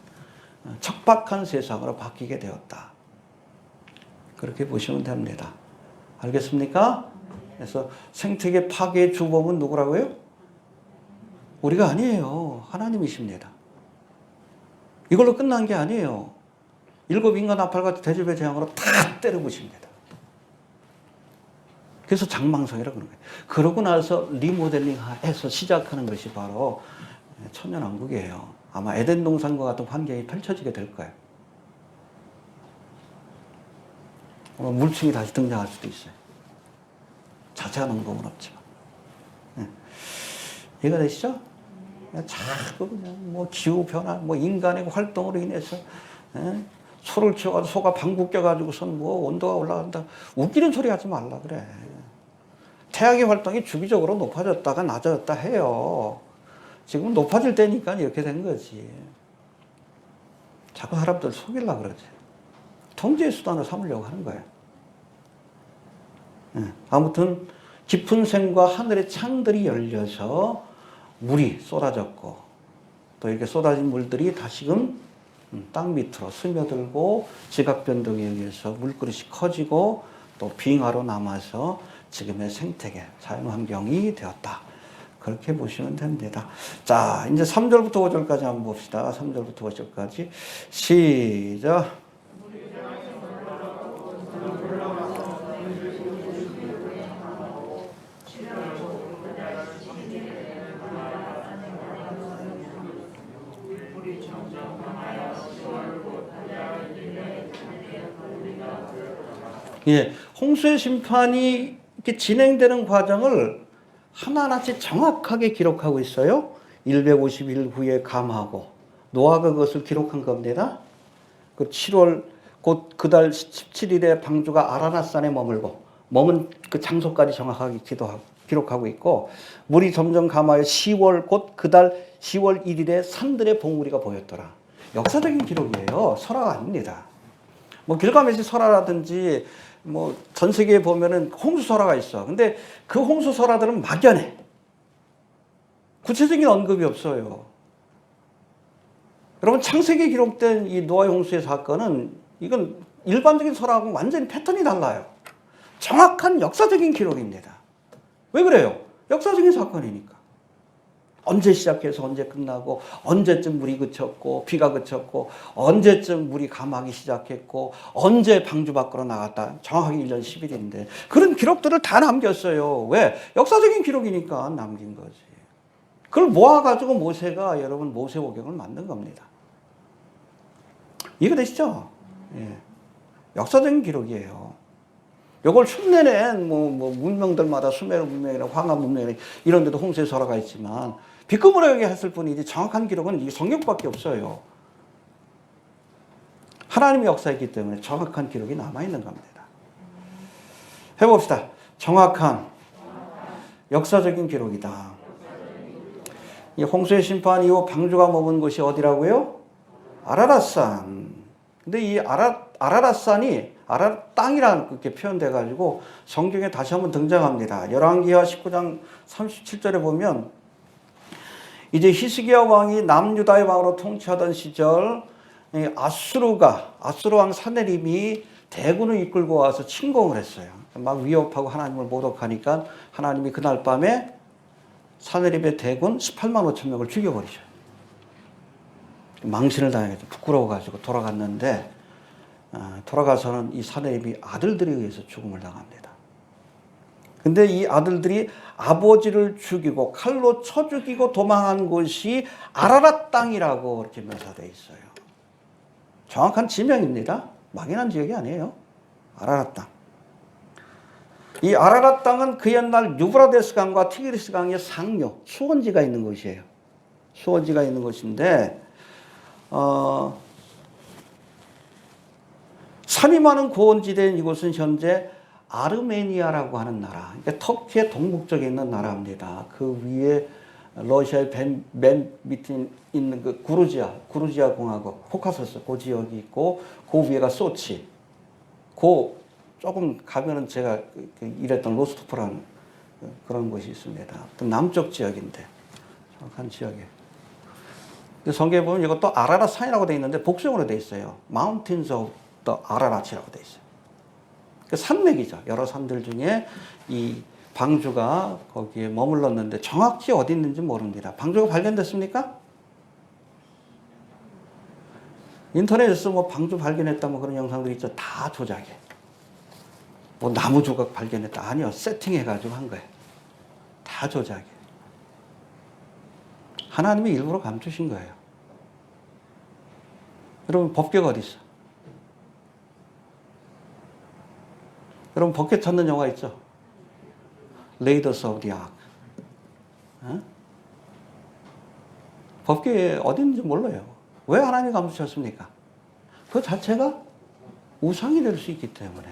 척박한 세상으로 바뀌게 되었다. 그렇게 보시면 됩니다. 알겠습니까? 그래서 생태계 파괴의 주범은 누구라고요? 우리가 아니에요. 하나님이십니다. 이걸로 끝난 게 아니에요. 7 인간 나팔 같은 대접의 재앙으로 다 때려부십니다. 그래서 장망성이라고 그러는 거예요. 그러고 나서 리모델링해서 시작하는 것이 바로 천년왕국이에요. 아마 에덴 동산과 같은 환경이 펼쳐지게 될 거예요. 물층이 다시 등장할 수도 있어요. 자세한 언급은 없지만. 이해가 되시죠? 자꾸 그냥 뭐 기후변화, 뭐 인간의 활동으로 인해서 소를 키워가지고 소가 방구 껴가지고선 뭐 온도가 올라간다. 웃기는 소리 하지 말라 그래. 태양의 활동이 주기적으로 높아졌다가 낮아졌다 해요. 지금 높아질 때니까 이렇게 된 거지. 자꾸 사람들 속이려고 그러지. 통제의 수단으로 삼으려고 하는 거예요. 아무튼 깊은 샘과 하늘의 창들이 열려서 물이 쏟아졌고 또 이렇게 쏟아진 물들이 다시금 땅 밑으로 스며들고 지각 변동에 의해서 물그릇이 커지고 또 빙하로 남아서 지금의 생태계, 자연환경이 되었다. 그렇게 보시면 됩니다. 자, 이제 3절부터 5절까지 한번 봅시다. 3절부터 5절까지. 시작. 예, 홍수의 심판이 이렇게 진행되는 과정을 하나하나씩 정확하게 기록하고 있어요. 150일 후에 감하고 노아가 그것을 기록한 겁니다. 그 7월 곧 그달 17일에 방주가 아라낫산에 머문 그 장소까지 정확하게 기록하고 있고 물이 점점 감하여 10월 곧 그달 10월 1일에 산들의 봉우리가 보였더라. 역사적인 기록이에요. 설화가 아닙니다. 뭐 길가메시 설화라든지 뭐 전 세계에 보면은 홍수 설화가 있어. 근데 그 홍수 설화들은 막연해. 구체적인 언급이 없어요. 여러분 창세기에 기록된 이 노아의 홍수의 사건은 이건 일반적인 설화하고 완전히 패턴이 달라요. 정확한 역사적인 기록입니다. 왜 그래요? 역사적인 사건이니까. 언제 시작해서 언제 끝나고 언제쯤 물이 그쳤고 비가 그쳤고 언제쯤 물이 감하기 시작했고 언제 방주 밖으로 나갔다. 정확하게 1년 10일인데 그런 기록들을 다 남겼어요. 왜? 역사적인 기록이니까 남긴 거지. 그걸 모아가지고 모세가 여러분 모세오경을 만든 겁니다. 이해되시죠? 예. 역사적인 기록이에요. 이걸 흉내낸 뭐 문명들마다 수메르 문명이나 황하 문명이나 이런 데도 홍수의 설화가 있지만 비끄무르게 했을 뿐이지 정확한 기록은 이 성경밖에 없어요. 하나님의 역사이기 때문에 정확한 기록이 남아있는 겁니다. 해봅시다. 정확한 역사적인 기록이다. 이 홍수의 심판 이후 방주가 머문 곳이 어디라고요? 아라랏산. 근데 이 아라랏산이 땅이라는 그렇게 표현돼 가지고 성경에 다시 한번 등장합니다. 열왕기하 19장 37절에 보면 이제 히스기야 왕이 남유다의 왕으로 통치하던 시절 아수르 왕 사네립이 대군을 이끌고 와서 침공을 했어요. 막 위협하고 하나님을 모독하니까 하나님이 그날 밤에 사네립의 대군 18만 5천 명을 죽여버리죠. 망신을 당해서 부끄러워가지고 돌아갔는데 돌아가서는 이 사네립이 아들들에 의해서 죽음을 당합니다. 근데 이 아들들이 아버지를 죽이고 칼로 쳐 죽이고 도망한 곳이 아라랏 땅이라고 이렇게 묘사되어 있어요. 정확한 지명입니다. 막연한 지역이 아니에요. 아라랏 땅. 이 아라랏 땅은 그 옛날 유브라데스 강과 티그리스 강의 상류, 수원지가 있는 곳이에요. 수원지가 있는 곳인데 산이 많은 고원지대인 이곳은 현재 아르메니아라고 하는 나라, 그러니까 터키의 동북쪽에 있는 나라입니다. 그 위에 러시아의 맨 밑에 있는 그 구르지아 공화국, 코카소스 그 지역이 있고 그 위에가 소치, 그 조금 가면은 제가 일했던 로스토프라는 그런 곳이 있습니다. 남쪽 지역인데 정확한 지역이에요. 성경에 보면 이것도 아라랏 산이라고 되어 있는데 복수형으로 되어 있어요. Mountains of the Ararat이라고 되어 있어요. 산맥이죠. 여러 산들 중에 이 방주가 거기에 머물렀는데 정확히 어디 있는지 모릅니다. 방주가 발견됐습니까? 인터넷에서 뭐 방주 발견했다 뭐 그런 영상들이 있죠. 다 조작이에요. 뭐 나무 조각 발견했다. 아니요. 세팅해가지고 한 거예요. 다 조작이에요. 하나님이 일부러 감추신 거예요. 여러분 법궤가 어디 있어? 여러분 법궤 찾는 영화 있죠? 레이더스 오브 디 아크. 법궤 어디 있는지 몰라요. 왜 하나님이 감추셨습니까? 그 자체가 우상이 될 수 있기 때문에.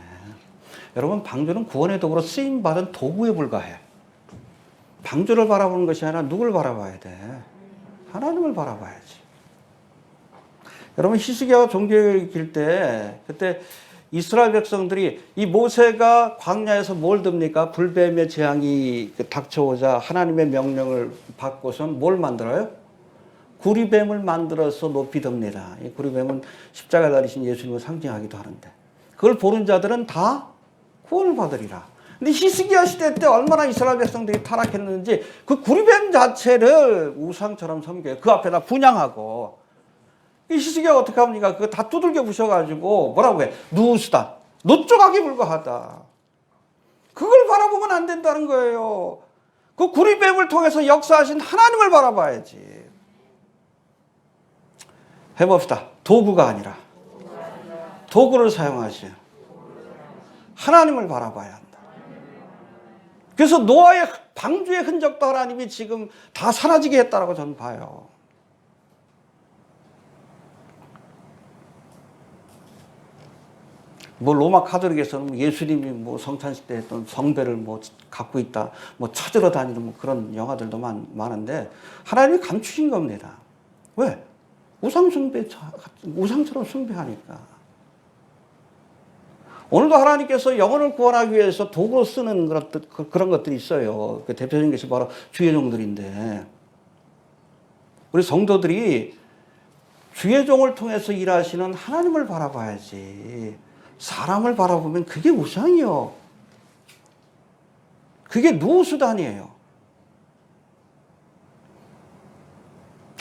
여러분 방주는 구원의 도구로 쓰임받은 도구에 불과해. 방주를 바라보는 것이 아니라 누굴 바라봐야 돼? 하나님을 바라봐야지. 여러분 히스기야가 종교를 익힐 때 그때 이스라엘 백성들이 이 모세가 광야에서 뭘 듭니까? 불뱀의 재앙이 닥쳐오자 하나님의 명령을 받고선 뭘 만들어요? 구리뱀을 만들어서 높이 듭니다. 이 구리뱀은 십자가 달리신 예수님을 상징하기도 하는데 그걸 보는 자들은 다 구원을 받으리라. 근데 히스기야 시대 때 얼마나 이스라엘 백성들이 타락했는지 그 구리뱀 자체를 우상처럼 섬겨요. 그 앞에다 분양하고. 이 히스기야가 어떻게 합니까? 그거 다 두들겨 부셔가지고 뭐라고 해? 누수다. 노조각에 불과하다. 그걸 바라보면 안 된다는 거예요. 그 구리뱀을 통해서 역사하신 하나님을 바라봐야지. 해봅시다. 도구가 아니라 도구를 사용하신 하나님을 바라봐야 한다. 그래서 노아의 방주의 흔적도 하나님이 지금 다 사라지게 했다라고 저는 봐요. 뭐 로마 카톨릭에서는 예수님이 뭐 성찬식 때 했던 성배를 뭐 갖고 있다, 뭐 찾으러 다니는 뭐 그런 영화들도 많은데 하나님이 감추신 겁니다. 왜? 우상처럼 숭배하니까. 오늘도 하나님께서 영혼을 구원하기 위해서 도구로 쓰는 그런 것들이 있어요. 그 대표적인 것이 바로 주의 종들인데, 우리 성도들이 주의 종을 통해서 일하시는 하나님을 바라봐야지. 사람을 바라보면 그게 우상이요. 그게 노수단이에요.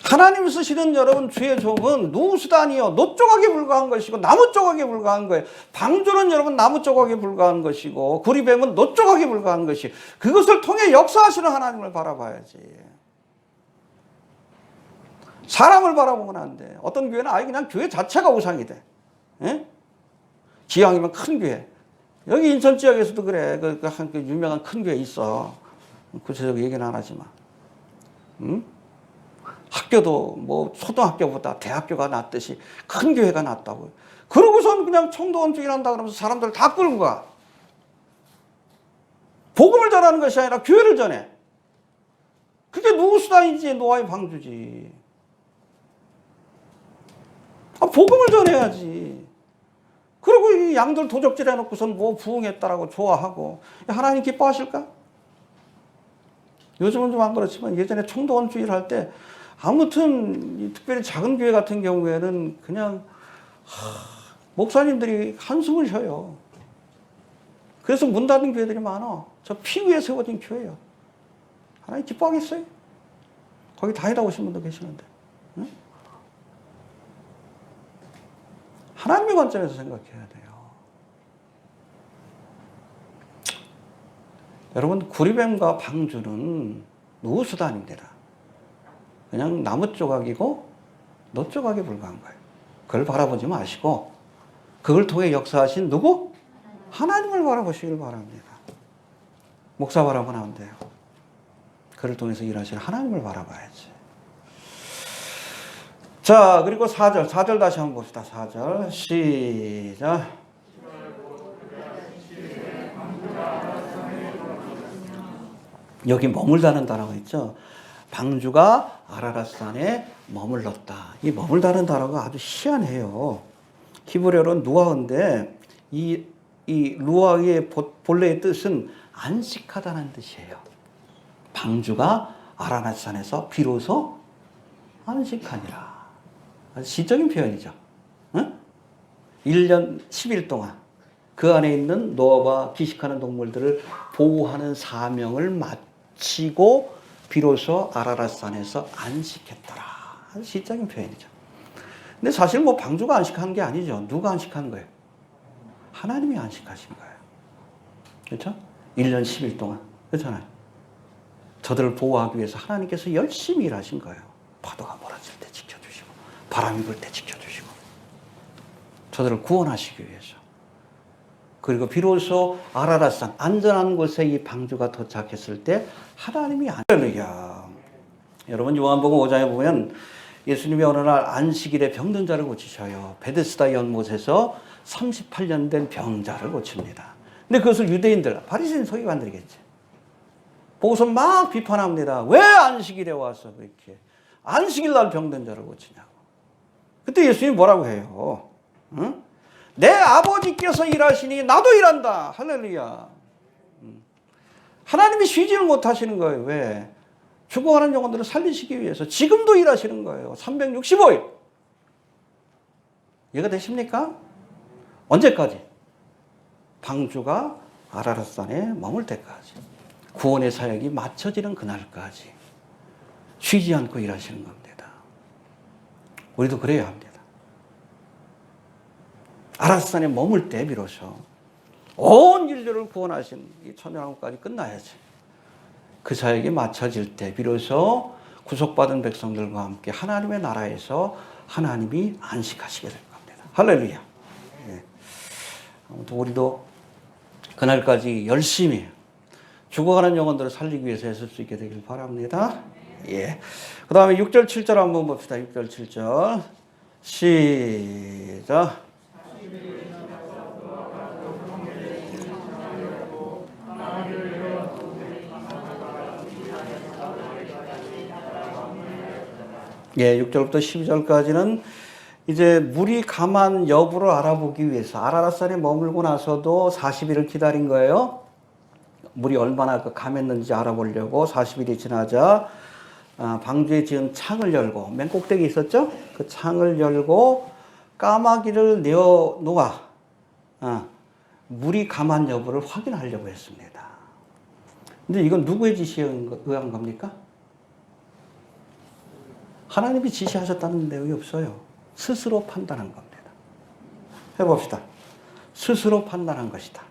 하나님 쓰시는 여러분 주의 종은 노수단이요. 노 조각에 불과한 것이고 나무 조각에 불과한 거예요. 방주는 여러분 나무 조각에 불과한 것이고 구리뱀은 노 조각에 불과한 것이. 그것을 통해 역사하시는 하나님을 바라봐야지. 사람을 바라보면 안 돼. 어떤 교회는 아예 그냥 교회 자체가 우상이 돼. 예? 기왕이면 큰 교회. 여기 인천 지역에서도 그래. 그 유명한 큰 교회 있어. 구체적으로 얘기는 안 하지만. 학교도 뭐 초등학교보다 대학교가 낫듯이 큰 교회가 낫다고. 그러고선 그냥 총동원 주일한다 그러면서 사람들 다 끌고 가. 복음을 전하는 것이 아니라 교회를 전해. 그게 누구 수단이지? 노아의 방주지. 복음을 전해야지. 그리고 이 양들 도적질 해놓고선 뭐 부흥했다라고 좋아하고. 하나님 기뻐하실까? 요즘은 좀 안 그렇지만 예전에 총동원 주일 할 때 아무튼 특별히 작은 교회 같은 경우에는 그냥 목사님들이 한숨을 쉬어요. 그래서 문 닫은 교회들이 많아. 저 피 위에 세워진 교회예요. 하나님 기뻐하겠어요? 거기 다니다 오신 분도 계시는데. 응? 하나님의 관점에서 생각해야 돼요. 여러분 구리뱀과 방주는 노수단입니다. 그냥 나무 조각이고 노 조각에 불과한 거예요. 그걸 바라보지 마시고 그걸 통해 역사하신 누구? 하나님을 바라보시길 바랍니다. 목사 바라보면 안 돼요. 그를 통해서 일하실 하나님을 바라봐야지. 자, 그리고 4절 다시 한번 봅시다. 4절 시작. 여기 머물다는 단어가 있죠. 방주가 아라랏산에 머물렀다. 이 머물다는 단어가 아주 희한해요. 히브리어로는 누아인데 이 루아의 본래의 뜻은 안식하다는 뜻이에요. 방주가 아라랏산에서 비로소 안식하니라. 아주 시적인 표현이죠. 응? 1년 10일 동안 그 안에 있는 노아와 기식하는 동물들을 보호하는 사명을 마치고 비로소 아라랏산에서 안식했더라. 아주 시적인 표현이죠. 근데 사실 뭐 방주가 안식한 게 아니죠. 누가 안식한 거예요? 하나님이 안식하신 거예요. 그렇죠? 1년 10일 동안. 그렇잖아요. 저들을 보호하기 위해서 하나님께서 열심히 일하신 거예요. 파도가 몰아칠 때 지켜주시고, 바람이 불 때 지켜주시고, 저들을 구원하시기 위해서. 그리고 비로소 아라랏산 안전한 곳에 이 방주가 도착했을 때 하나님이 할렐루야. 여러분 요한복음 5장에 보면 예수님이 어느 날 안식일에 병든 자를 고치셔요. 베데스다 연못에서 38년 된 병자를 고칩니다. 근데 그것을 유대인들, 바리새인 서기관들이겠지. 보고서 막 비판합니다. 왜 안식일에 와서 그렇게 안식일 날 병든 자를 고치냐고. 그때 예수님이 뭐라고 해요? 응? 내 아버지께서 일하시니 나도 일한다. 할렐루야. 하나님이 쉬지를 못하시는 거예요. 왜? 죽어가는 영혼들을 살리시기 위해서 지금도 일하시는 거예요. 365일. 이해가 되십니까? 언제까지? 방주가 아라랏산에 머물 때까지. 구원의 사역이 마쳐지는 그날까지 쉬지 않고 일하시는 겁니다. 우리도 그래야 합니다. 아라랏산에 머물 때 비로소 온 인류를 구원하신 이 천년왕국까지 끝나야지. 그 사역이 마쳐질 때 비로소 구속받은 백성들과 함께 하나님의 나라에서 하나님이 안식하시게 될 겁니다. 할렐루야. 예. 아무튼 우리도 그날까지 열심히 죽어가는 영혼들을 살리기 위해서 애쓸 수 있게 되길 바랍니다. 예. 그 다음에 6절, 7절 한번 봅시다. 6절, 7절. 시작. 예, 6절부터 12절까지는 이제 물이 감한 여부를 알아보기 위해서 아라랏산에 머물고 나서도 40일을 기다린 거예요. 물이 얼마나 감했는지 알아보려고 40일이 지나자 방주에 지은 창을 열고, 맨 꼭대기 있었죠? 그 창을 열고 까마귀를 내어 놓아 물이 감한 여부를 확인하려고 했습니다. 근데 이건 누구의 지시에 의한 겁니까? 하나님이 지시하셨다는 내용이 없어요. 스스로 판단한 겁니다. 해봅시다. 스스로 판단한 것이다.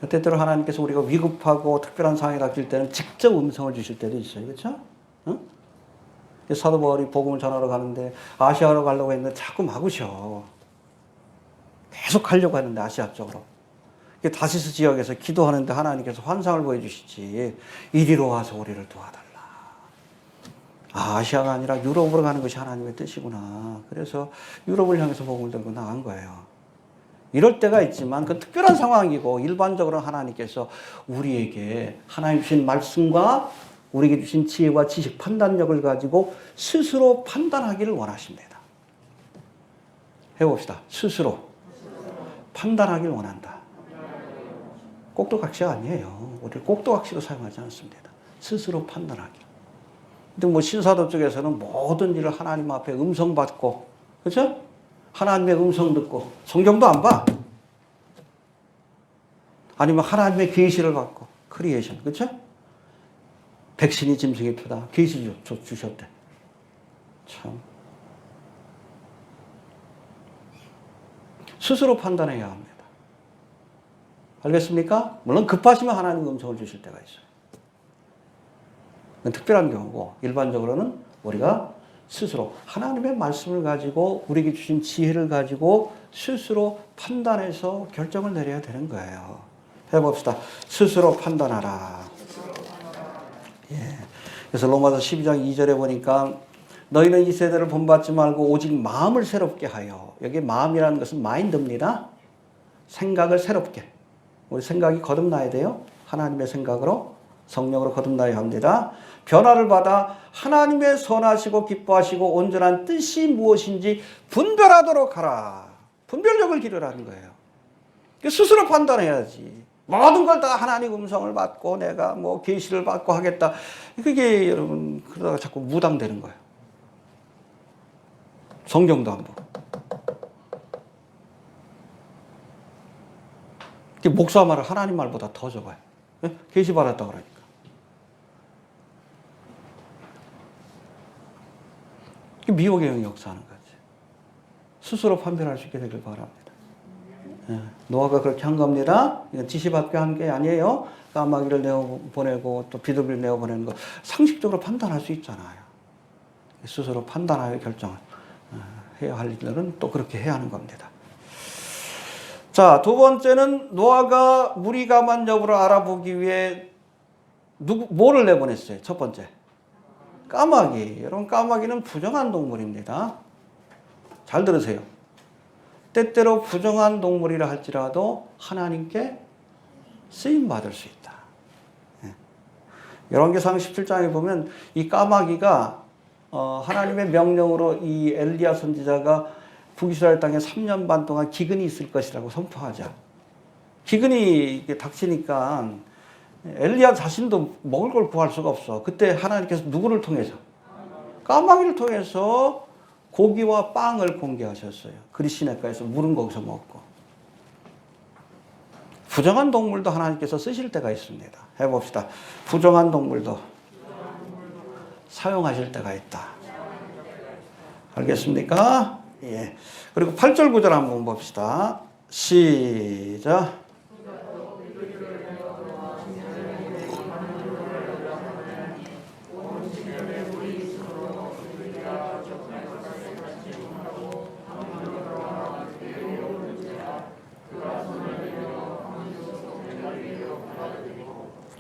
때때로 하나님께서 우리가 위급하고 특별한 상황이 닥칠 때는 직접 음성을 주실 때도 있어요. 그렇죠? 응? 사도 바울이 복음을 전하러 가는데 아시아로 가려고 했는데 자꾸 막으셔. 계속 가려고 하는데 아시아 쪽으로. 다시스 지역에서 기도하는데 하나님께서 환상을 보여주시지. 이리로 와서 우리를 도와달라. 아시아가 아니라 유럽으로 가는 것이 하나님의 뜻이구나. 그래서 유럽을 향해서 복음을 들고 나간 거예요. 이럴 때가 있지만 그 특별한 상황이고 일반적으로 하나님께서 우리에게 하나님 주신 말씀과 우리에게 주신 지혜와 지식, 판단력을 가지고 스스로 판단하기를 원하십니다. 해봅시다. 스스로 판단하기를 원한다. 꼭두각시가 아니에요. 우리를 꼭두각시로 사용하지 않습니다. 스스로 판단하기. 근데 뭐 신사도 쪽에서는 모든 일을 하나님 앞에 음성 받고, 그렇죠? 하나님의 음성 듣고 성경도 안 봐. 아니면 하나님의 계시를 받고 크리에이션, 그렇죠? 백신이 짐승의 표다. 계시 주셨대. 참. 스스로 판단해야 합니다. 알겠습니까? 물론 급하시면 하나님 음성을 주실 때가 있어요. 그건 특별한 경우고 일반적으로는 우리가 스스로 하나님의 말씀을 가지고 우리에게 주신 지혜를 가지고 스스로 판단해서 결정을 내려야 되는 거예요. 해봅시다. 스스로 판단하라. 예. 그래서 로마서 12장 2절에 보니까 너희는 이 세대를 본받지 말고 오직 마음을 새롭게 하여. 여기 마음이라는 것은 마인드입니다. 생각을 새롭게. 우리 생각이 거듭나야 돼요. 하나님의 생각으로, 성령으로 거듭나야 합니다. 변화를 받아 하나님의 선하시고 기뻐하시고 온전한 뜻이 무엇인지 분별하도록 하라. 분별력을 기르라는 거예요. 스스로 판단해야지. 모든 걸 다 하나님 음성을 받고 내가 뭐 계시를 받고 하겠다. 그게 여러분 그러다가 자꾸 무당되는 거예요. 성경도 안 보고. 목사 말을 하나님 말보다 더 적어요. 계시 받았다 그러니까. 미혹의 영이 역사하는 거지. 스스로 판별할 수 있게 되길 바랍니다. 노아가 그렇게 한 겁니다. 이건 지시받게 한 게 아니에요. 까마귀를 내어보내고 또 비둘기를 내어보내는 거 상식적으로 판단할 수 있잖아요. 스스로 판단하여 결정을 해야 할 일은 또 그렇게 해야 하는 겁니다. 자, 두 번째는 노아가 물이 감한 여부를 알아보기 위해 뭐를 내보냈어요? 첫 번째, 까마귀. 여러분, 까마귀는 부정한 동물입니다. 잘 들으세요. 때때로 부정한 동물이라 할지라도 하나님께 쓰임받을 수 있다. 열왕기상 17장에 보면 이 까마귀가 하나님의 명령으로 이 엘리야 선지자가 북이스라엘 땅에 3년 반 동안 기근이 있을 것이라고 선포하자. 기근이 닥치니까 엘리야 자신도 먹을 걸 구할 수가 없어. 그때 하나님께서 누구를 통해서? 까마귀를 통해서 고기와 빵을 공개하셨어요. 그리시네가에서 물은 거기서 먹고. 부정한 동물도 하나님께서 쓰실 때가 있습니다. 해봅시다. 부정한 동물도 사용하실 때가 있다. 알겠습니까? 예. 그리고 8절 9절 한번 봅시다. 시작.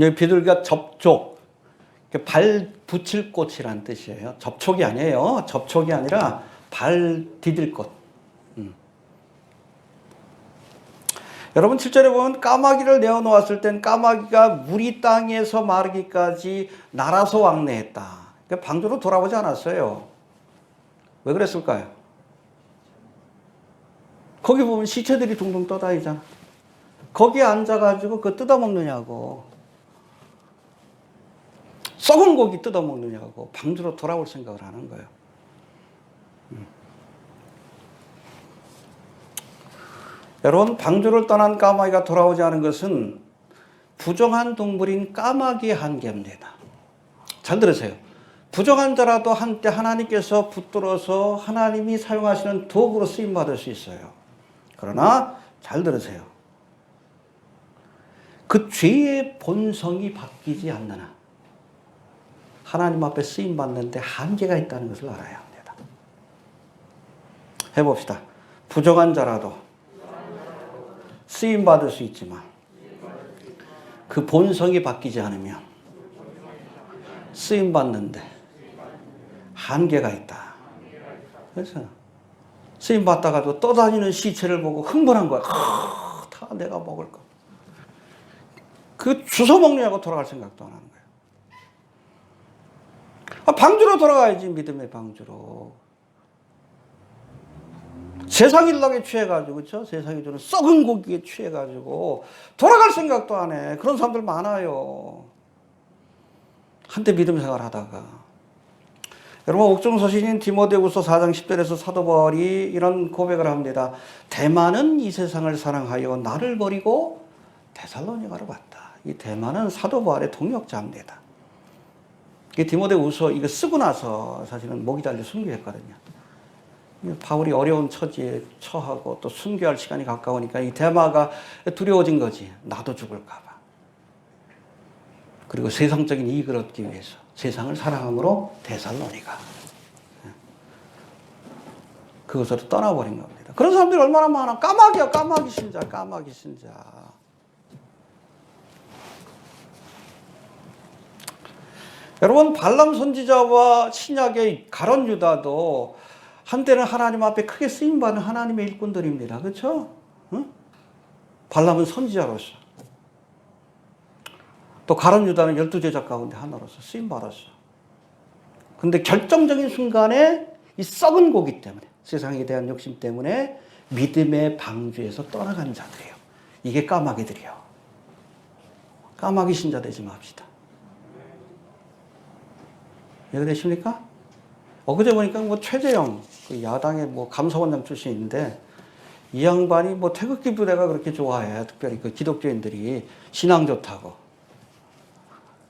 여기 비둘기가 접촉, 발 붙일 꽃이라는 뜻이에요. 접촉이 아니에요. 접촉이 아니라 발 디딜 꽃. 여러분 7절에 보면 까마귀를 내어놓았을 땐 까마귀가 물이 땅에서 마르기까지 날아서 왕래했다. 그러니까 방주로 돌아오지 않았어요. 왜 그랬을까요? 거기 보면 시체들이 둥둥 떠다니잖아. 거기에 앉아가지고 그거 뜯어먹느냐고. 썩은 고기 뜯어먹느냐고 방주로 돌아올 생각을 하는 거예요. 여러분, 방주를 떠난 까마귀가 돌아오지 않은 것은 부정한 동물인 까마귀의 한계입니다. 잘 들으세요. 부정한 자라도 한때 하나님께서 붙들어서 하나님이 사용하시는 도구로 쓰임받을 수 있어요. 그러나 잘 들으세요. 그 죄의 본성이 바뀌지 않느나 하나님 앞에 쓰임받는데 한계가 있다는 것을 알아야 합니다. 해봅시다. 부정한 자라도 쓰임받을 수 있지만 그 본성이 바뀌지 않으면 쓰임받는데 한계가 있다. 그래서 쓰임받다가도 떠다니는 시체를 보고 흥분한 거야. 다 내가 먹을 거. 그 주워 먹느냐고 돌아갈 생각도 안 하는 거예요. 방주로 돌아가야지, 믿음의 방주로. 세상일락에 취해가지고, 그렇죠? 세상이 주는 썩은 고기에 취해가지고 돌아갈 생각도 안 해. 그런 사람들 많아요. 한때 믿음 생활 하다가. 여러분, 옥중서신인 디모데후서 4장 10절에서 사도 바울이 이런 고백을 합니다. 대만은 이 세상을 사랑하여 나를 버리고 데살로니가로 갔다. 이 대만은 사도 바울의 동역자입니다. 이 디모데후서 이거 쓰고 나서 사실은 목이 달려 순교했거든요. 바울이 어려운 처지에 처하고 또 순교할 시간이 가까우니까 이 대마가 두려워진 거지. 나도 죽을까 봐. 그리고 세상적인 이익을 얻기 위해서 세상을 사랑함으로 데살로니가 그것으로 떠나버린 겁니다. 그런 사람들이 얼마나 많아. 까마귀야, 까마귀 신자, 까마귀 신자. 여러분, 발람 선지자와 신약의 가룟 유다도 한때는 하나님 앞에 크게 쓰임받은 하나님의 일꾼들입니다. 그렇죠? 응? 발람은 선지자로서, 또 가룟 유다는 12제자 가운데 하나로서 쓰임받았어. 근데 결정적인 순간에 이 썩은 고기 때문에, 세상에 대한 욕심 때문에 믿음의 방주에서 떠나간 자들이에요. 이게 까마귀들이요. 까마귀 신자 되지 맙시다. 이해되십니까? 엊그제 보니까 뭐 최재형, 그 야당의 뭐 감사원장 출신인데, 이 양반이 뭐 태극기 부대가 그렇게 좋아해. 특별히 그 기독교인들이 신앙 좋다고.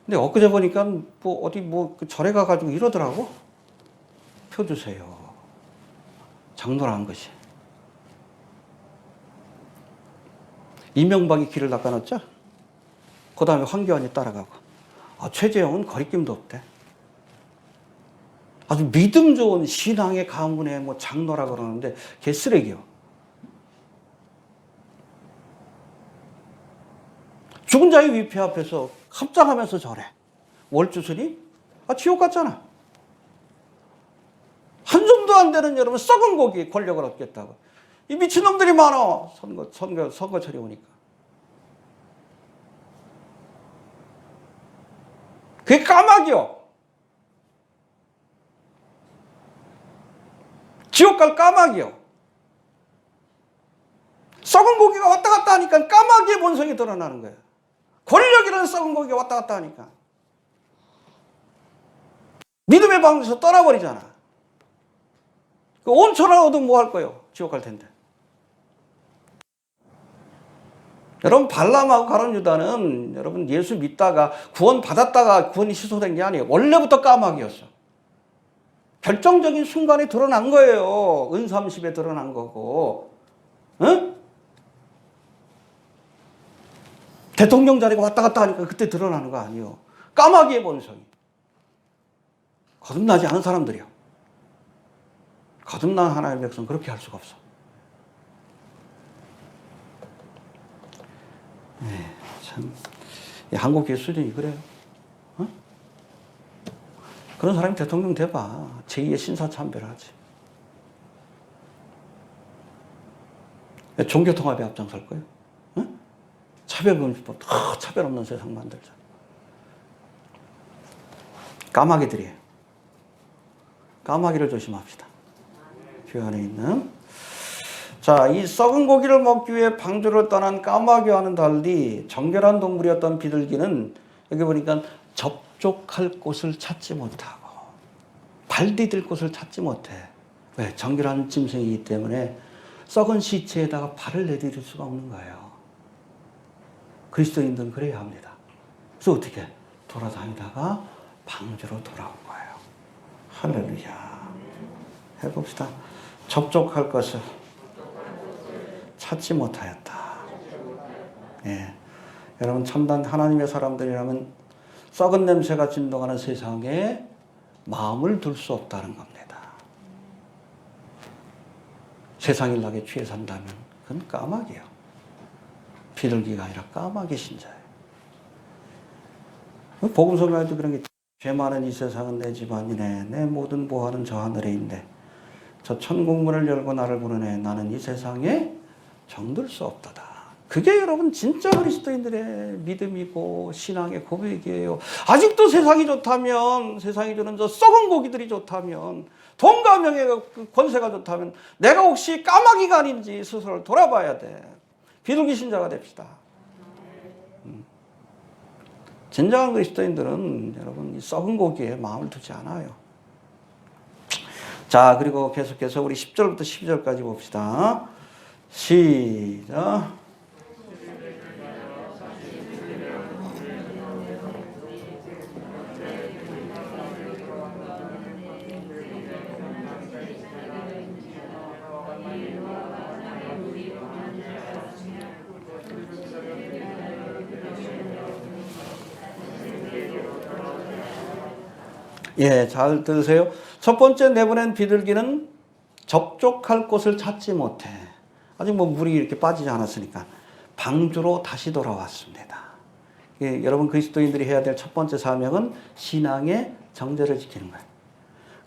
근데 엊그제 보니까 뭐 어디 뭐 그 절에 가가지고 이러더라고. 표 주세요. 장로라는 것이. 이명박이 길을 닦아놨죠? 그 다음에 황교안이 따라가고. 최재형은 거리낌도 없대. 아주 믿음 좋은 신앙의 가문의 뭐 장로라 그러는데 걔 쓰레기요. 죽은 자의 위패 앞에서 합장하면서 저래. 월주술이? 지옥 같잖아. 한 줌도 안 되는 여러분 썩은 고기 권력을 얻겠다고. 이 미친놈들이 많아. 선거철이 오니까. 그게 까마귀요. 지옥 갈 까마귀요. 썩은 고기가 왔다 갔다 하니까 까마귀의 본성이 드러나는 거예요. 권력이라는 썩은 고기가 왔다 갔다 하니까. 믿음의 방에서 떠나버리잖아. 그 온천을 얻으면 뭐 할 거예요? 지옥 갈 텐데. 여러분 발람하고 가룟 유다는 여러분 예수 믿다가 구원 받았다가 구원이 취소된 게 아니에요. 원래부터 까마귀였어. 결정적인 순간에 드러난 거예요. 은삼십에 드러난 거고. 응? 대통령 자리가 왔다 갔다 하니까 그때 드러나는 거 아니에요. 까마귀의 본성이. 거듭나지 않은 사람들이요. 거듭난 하나님의 백성 그렇게 할 수가 없어. 참, 한국 교수들이 그래요. 어? 그런 사람이 대통령 돼봐. 제2의 신사참배하지. 종교통합에 앞장설 거예요. 어? 차별금지법, 차별 없는 세상 만들자. 까마귀들이에요. 까마귀를 조심합시다. 교회 안에 있는. 자, 이 썩은 고기를 먹기 위해 방주를 떠난 까마귀와는 달리 정결한 동물이었던 비둘기는 여기 보니까 접촉할 곳을 찾지 못하고 발 디딜 곳을 찾지 못해. 왜? 정결한 짐승이기 때문에 썩은 시체에다가 발을 내디딜 수가 없는 거예요. 그리스도인들은 그래야 합니다. 그래서 어떻게? 돌아다니다가 방주로 돌아온 거예요. 할렐루야. 해봅시다. 접촉할 것을 찾지 못하였다. 예. 여러분 참단 하나님의 사람들이라면 썩은 냄새가 진동하는 세상에 마음을 둘 수 없다는 겁니다. 세상 일락에 취해 산다면 그건 까마귀예요. 비둘기가 아니라 까마귀 신자예요. 복음서가에도 그런 게 죄 많은 이 세상은 내 집안이네. 내 모든 보화는 저 하늘에 있네. 저 천국문을 열고 나를 부르네. 나는 이 세상에 정들 수 없다다. 그게 여러분 진짜 그리스도인들의 믿음이고 신앙의 고백이에요. 아직도 세상이 좋다면, 세상이 주는 저 썩은 고기들이 좋다면, 돈과 명예가 권세가 좋다면 내가 혹시 까마귀가 아닌지 스스로를 돌아봐야 돼. 비둘기 신자가 됩시다. 진정한 그리스도인들은 여러분 이 썩은 고기에 마음을 두지 않아요. 자, 그리고 계속해서 우리 10절부터 12절까지 봅시다. 시작. 예, 잘 들으세요. 첫 번째 내보낸 비둘기는 접촉할 곳을 찾지 못해. 아직 뭐 물이 이렇게 빠지지 않았으니까 방주로 다시 돌아왔습니다. 예, 여러분 그리스도인들이 해야 될 첫 번째 사명은 신앙의 정죄를 지키는 거예요.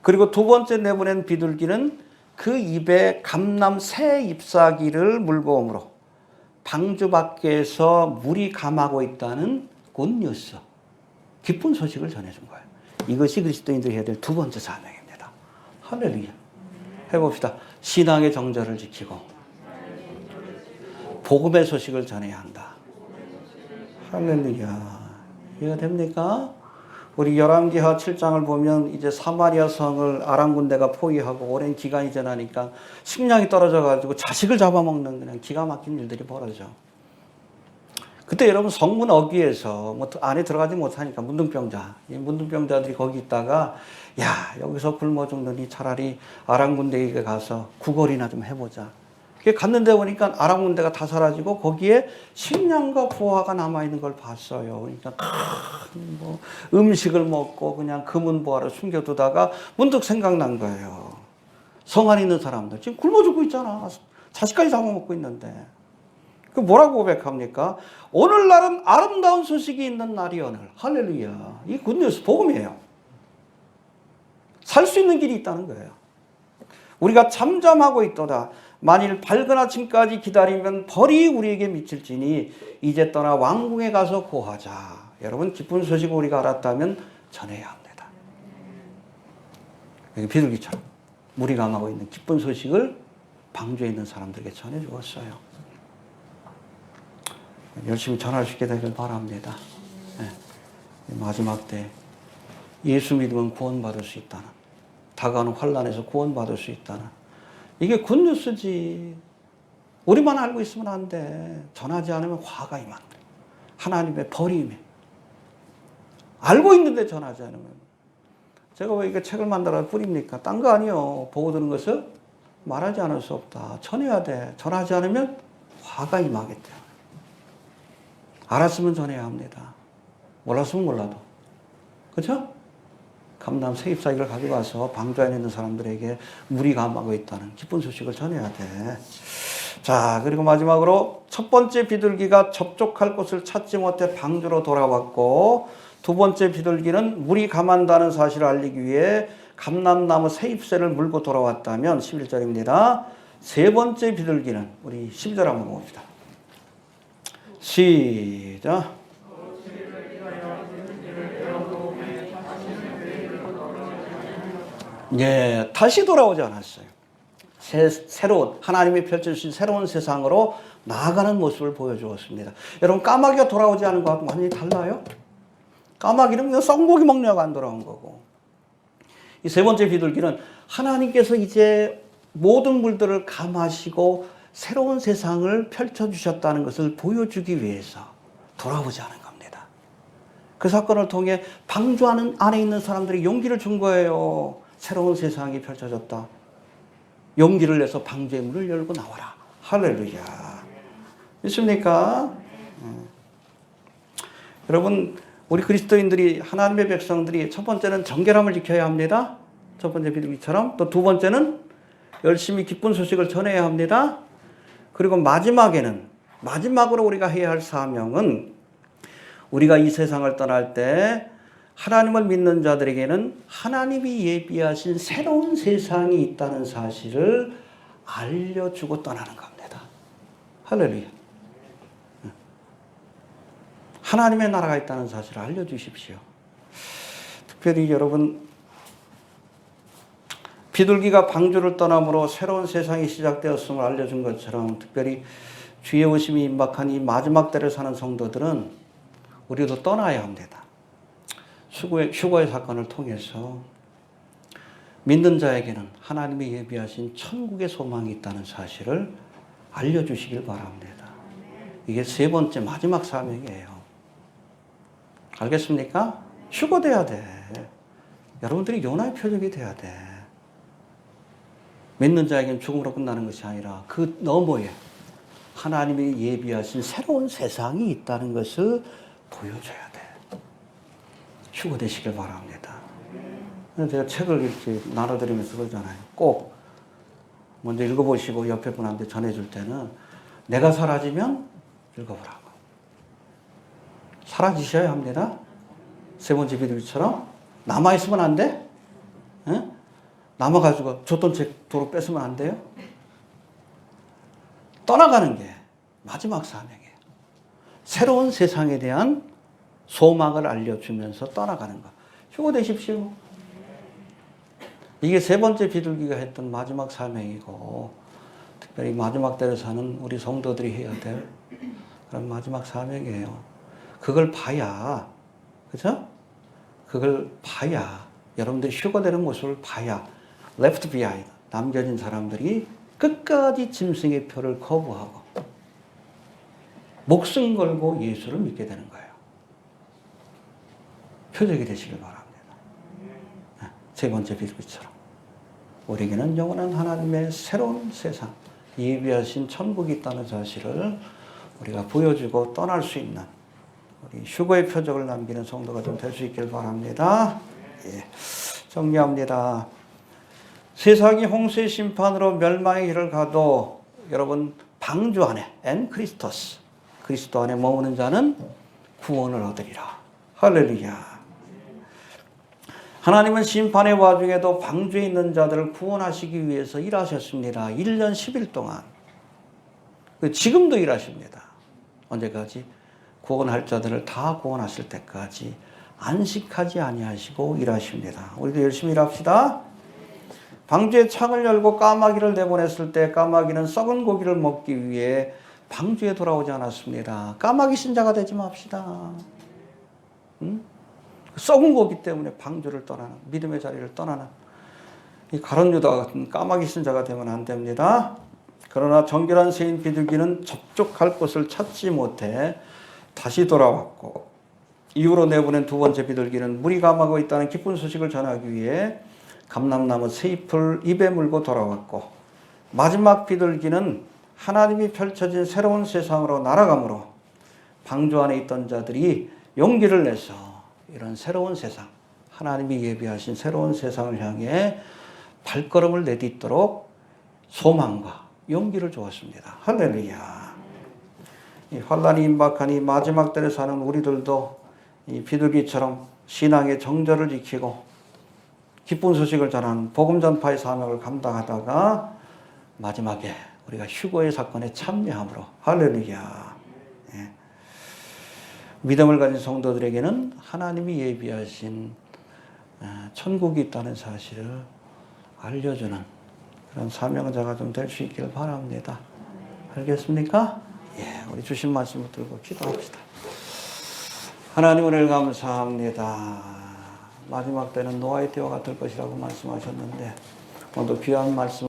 그리고 두 번째 내보낸 비둘기는 그 입에 감람 새 잎사귀를 물고 오므로 방주 밖에서 물이 감하고 있다는 굿뉴스, 기쁜 소식을 전해준 거예요. 이것이 그리스도인들이 해야 될 두 번째 사명입니다. 할렐루야. 해봅시다. 신앙의 정절을 지키고 복음의 소식을 전해야 한다. 할렐루야. 이해가 됩니까? 우리 열왕기하 7장을 보면 이제 사마리아 성을 아람 군대가 포위하고 오랜 기간이 지나니까 식량이 떨어져가지고 자식을 잡아먹는 그냥 기가 막힌 일들이 벌어져. 그때 여러분 성문 어귀에서 뭐 안에 들어가지 못하니까 문둥병자, 이 문둥병자들이 거기 있다가 야 여기서 굶어 죽느니 차라리 아람 군대에게 가서 구걸이나 좀 해보자. 갔는데 보니까 아람 군대가 다 사라지고 거기에 식량과 부화가 남아있는 걸 봤어요. 그러니까 뭐 음식을 먹고 그냥 금은 부화를 숨겨두다가 문득 생각난 거예요. 성 안에 있는 사람들 지금 굶어 죽고 있잖아. 자식까지 잡아먹고 있는데. 그 뭐라고 고백합니까? 오늘날은 아름다운 소식이 있는 날이 오늘. 할렐루야. 이 굿뉴스 복음이에요. 살 수 있는 길이 있다는 거예요. 우리가 잠잠하고 있도다. 만일 밝은 아침까지 기다리면 벌이 우리에게 미칠지니 이제 떠나 왕궁에 가서 고하자. 여러분 기쁜 소식을 우리가 알았다면 전해야 합니다. 여기 비둘기처럼 물이 감하고 있는 기쁜 소식을 방주에 있는 사람들에게 전해주었어요. 열심히 전할 수 있게 되길 바랍니다. 네. 마지막 때 예수 믿으면 구원받을 수 있다는, 다가오는 환난에서 구원받을 수 있다는, 이게 굿뉴스지. 우리만 알고 있으면 안 돼. 전하지 않으면 화가 임한다. 하나님의 벌이 임해. 알고 있는데 전하지 않으면. 제가 왜 이게 책을 만들어 뿌립니까? 딴 거 아니요. 보고 들은 것을 말하지 않을 수 없다. 전해야 돼. 전하지 않으면 화가 임하기 때문에. 알았으면 전해야 합니다. 몰랐으면 몰라도. 그렇죠? 감람 세입사기를 가지고 와서 방주 안에 있는 사람들에게 물이 감하고 있다는 기쁜 소식을 전해야 돼. 자, 그리고 마지막으로 첫 번째 비둘기가 접촉할 곳을 찾지 못해 방주로 돌아왔고, 두 번째 비둘기는 물이 감한다는 사실을 알리기 위해 감람나무 세잎새를 물고 돌아왔다면 11절입니다. 세 번째 비둘기는 우리 12절 한번 봅시다. 시작. 예, 다시 돌아오지 않았어요. 새로운 하나님이 펼쳐주신 새로운 세상으로 나아가는 모습을 보여주었습니다. 여러분 까마귀가 돌아오지 않은 것하고 완전히 달라요. 까마귀는 그냥 썩고기 먹느라고 안 돌아온 거고, 이 세 번째 비둘기는 하나님께서 이제 모든 물들을 감하시고 새로운 세상을 펼쳐주셨다는 것을 보여주기 위해서 돌아오지 않은 겁니다. 그 사건을 통해 방주 안에 있는 사람들이 용기를 준 거예요. 새로운 세상이 펼쳐졌다. 용기를 내서 방주의 문을 열고 나와라. 할렐루야. 믿습니까? 여러분, 우리 그리스도인들이, 하나님의 백성들이 첫 번째는 정결함을 지켜야 합니다. 첫 번째 비둘기처럼. 또 두 번째는 열심히 기쁜 소식을 전해야 합니다. 그리고 마지막으로 우리가 해야 할 사명은, 우리가 이 세상을 떠날 때 하나님을 믿는 자들에게는 하나님이 예비하신 새로운 세상이 있다는 사실을 알려주고 떠나는 겁니다. 할렐루야. 하나님의 나라가 있다는 사실을 알려주십시오. 특별히 여러분, 비둘기가 방주를 떠남으로 새로운 세상이 시작되었음을 알려준 것처럼, 특별히 주의 오심이 임박한 이 마지막 때를 사는 성도들은 우리도 떠나야 합니다. 휴거의 사건을 통해서 믿는 자에게는 하나님이 예비하신 천국의 소망이 있다는 사실을 알려주시길 바랍니다. 이게 세 번째 마지막 사명이에요. 알겠습니까? 휴거돼야 돼. 여러분들이 요나의 표적이 돼야 돼. 믿는 자에게는 죽음으로 끝나는 것이 아니라 그 너머에 하나님이 예비하신 새로운 세상이 있다는 것을 보여줘야 돼. 휴거되시길 바랍니다. 제가 책을 이렇게 나눠드리면서 그러잖아요. 꼭 먼저 읽어보시고 옆에 분한테 전해줄 때는 내가 사라지면 읽어보라고. 사라지셔야 합니다. 세 번째 비둘기처럼 남아있으면 안 돼? 응? 남아가지고 줬던 책 도로 뺏으면 안 돼요? 떠나가는 게 마지막 사명이에요. 새로운 세상에 대한 소망을 알려주면서 떠나가는 것. 휴거되십시오. 이게 세 번째 비둘기가 했던 마지막 사명이고, 특별히 마지막 때를 사는 우리 성도들이 해야 될 그런 마지막 사명이에요. 그걸 봐야, 그죠? 그걸 봐야, 여러분들이 휴거되는 모습을 봐야, left behind, 남겨진 사람들이 끝까지 짐승의 표를 거부하고 목숨 걸고 예수를 믿게 되는 거예요. 표적이 되시길 바랍니다. 세 번째 비둘기처럼 우리에게는 영원한 하나님의 새로운 세상, 예비하신 천국이 있다는 사실을 우리가 보여주고 떠날 수 있는 우리 휴거의 표적을 남기는 성도가 좀 될 수 있길 바랍니다. 예. 정리합니다. 세상이 홍수의 심판으로 멸망의 길을 가도 여러분 방주 안에 크리스토스 그리스도 안에 머무는 자는 구원을 얻으리라. 할렐루야. 하나님은 심판의 와중에도 방주에 있는 자들을 구원하시기 위해서 일하셨습니다. 1년 10일 동안. 지금도 일하십니다. 언제까지? 구원할 자들을 다 구원하실 때까지 안식하지 아니하시고 일하십니다. 우리도 열심히 일합시다. 방주에 창을 열고 까마귀를 내보냈을 때 까마귀는 썩은 고기를 먹기 위해 방주에 돌아오지 않았습니다. 까마귀 신자가 되지 맙시다. 응? 썩은 고기 때문에 방주를 떠나는, 믿음의 자리를 떠나는 이 가룟 유다 같은 까마귀 신자가 되면 안 됩니다. 그러나 정결한 세인 비둘기는 접촉할 곳을 찾지 못해 다시 돌아왔고, 이후로 내보낸 두 번째 비둘기는 물이 감하고 있다는 기쁜 소식을 전하기 위해 감람나무 새 잎을 입에 물고 돌아왔고, 마지막 비둘기는 하나님이 펼쳐진 새로운 세상으로 날아가므로 방주 안에 있던 자들이 용기를 내서 이런 새로운 세상, 하나님이 예비하신 새로운 세상을 향해 발걸음을 내딛도록 소망과 용기를 주었습니다. 할렐루야. 이 환란이 임박한 이 마지막 때를 사는 우리들도 이 비둘기처럼 신앙의 정절을 지키고 기쁜 소식을 전하는 복음 전파의 사명을 감당하다가 마지막에 우리가 휴거의 사건에 참여함으로 할렐루야. 예. 믿음을 가진 성도들에게는 하나님이 예비하신 천국이 있다는 사실을 알려주는 그런 사명자가 좀 될 수 있기를 바랍니다. 알겠습니까? 예, 우리 주신 말씀을 들고 기도합시다. 하나님 은혜를 감사합니다. 마지막 때는 노아의 때와 같을 것이라고 말씀하셨는데 오늘도 귀한 말씀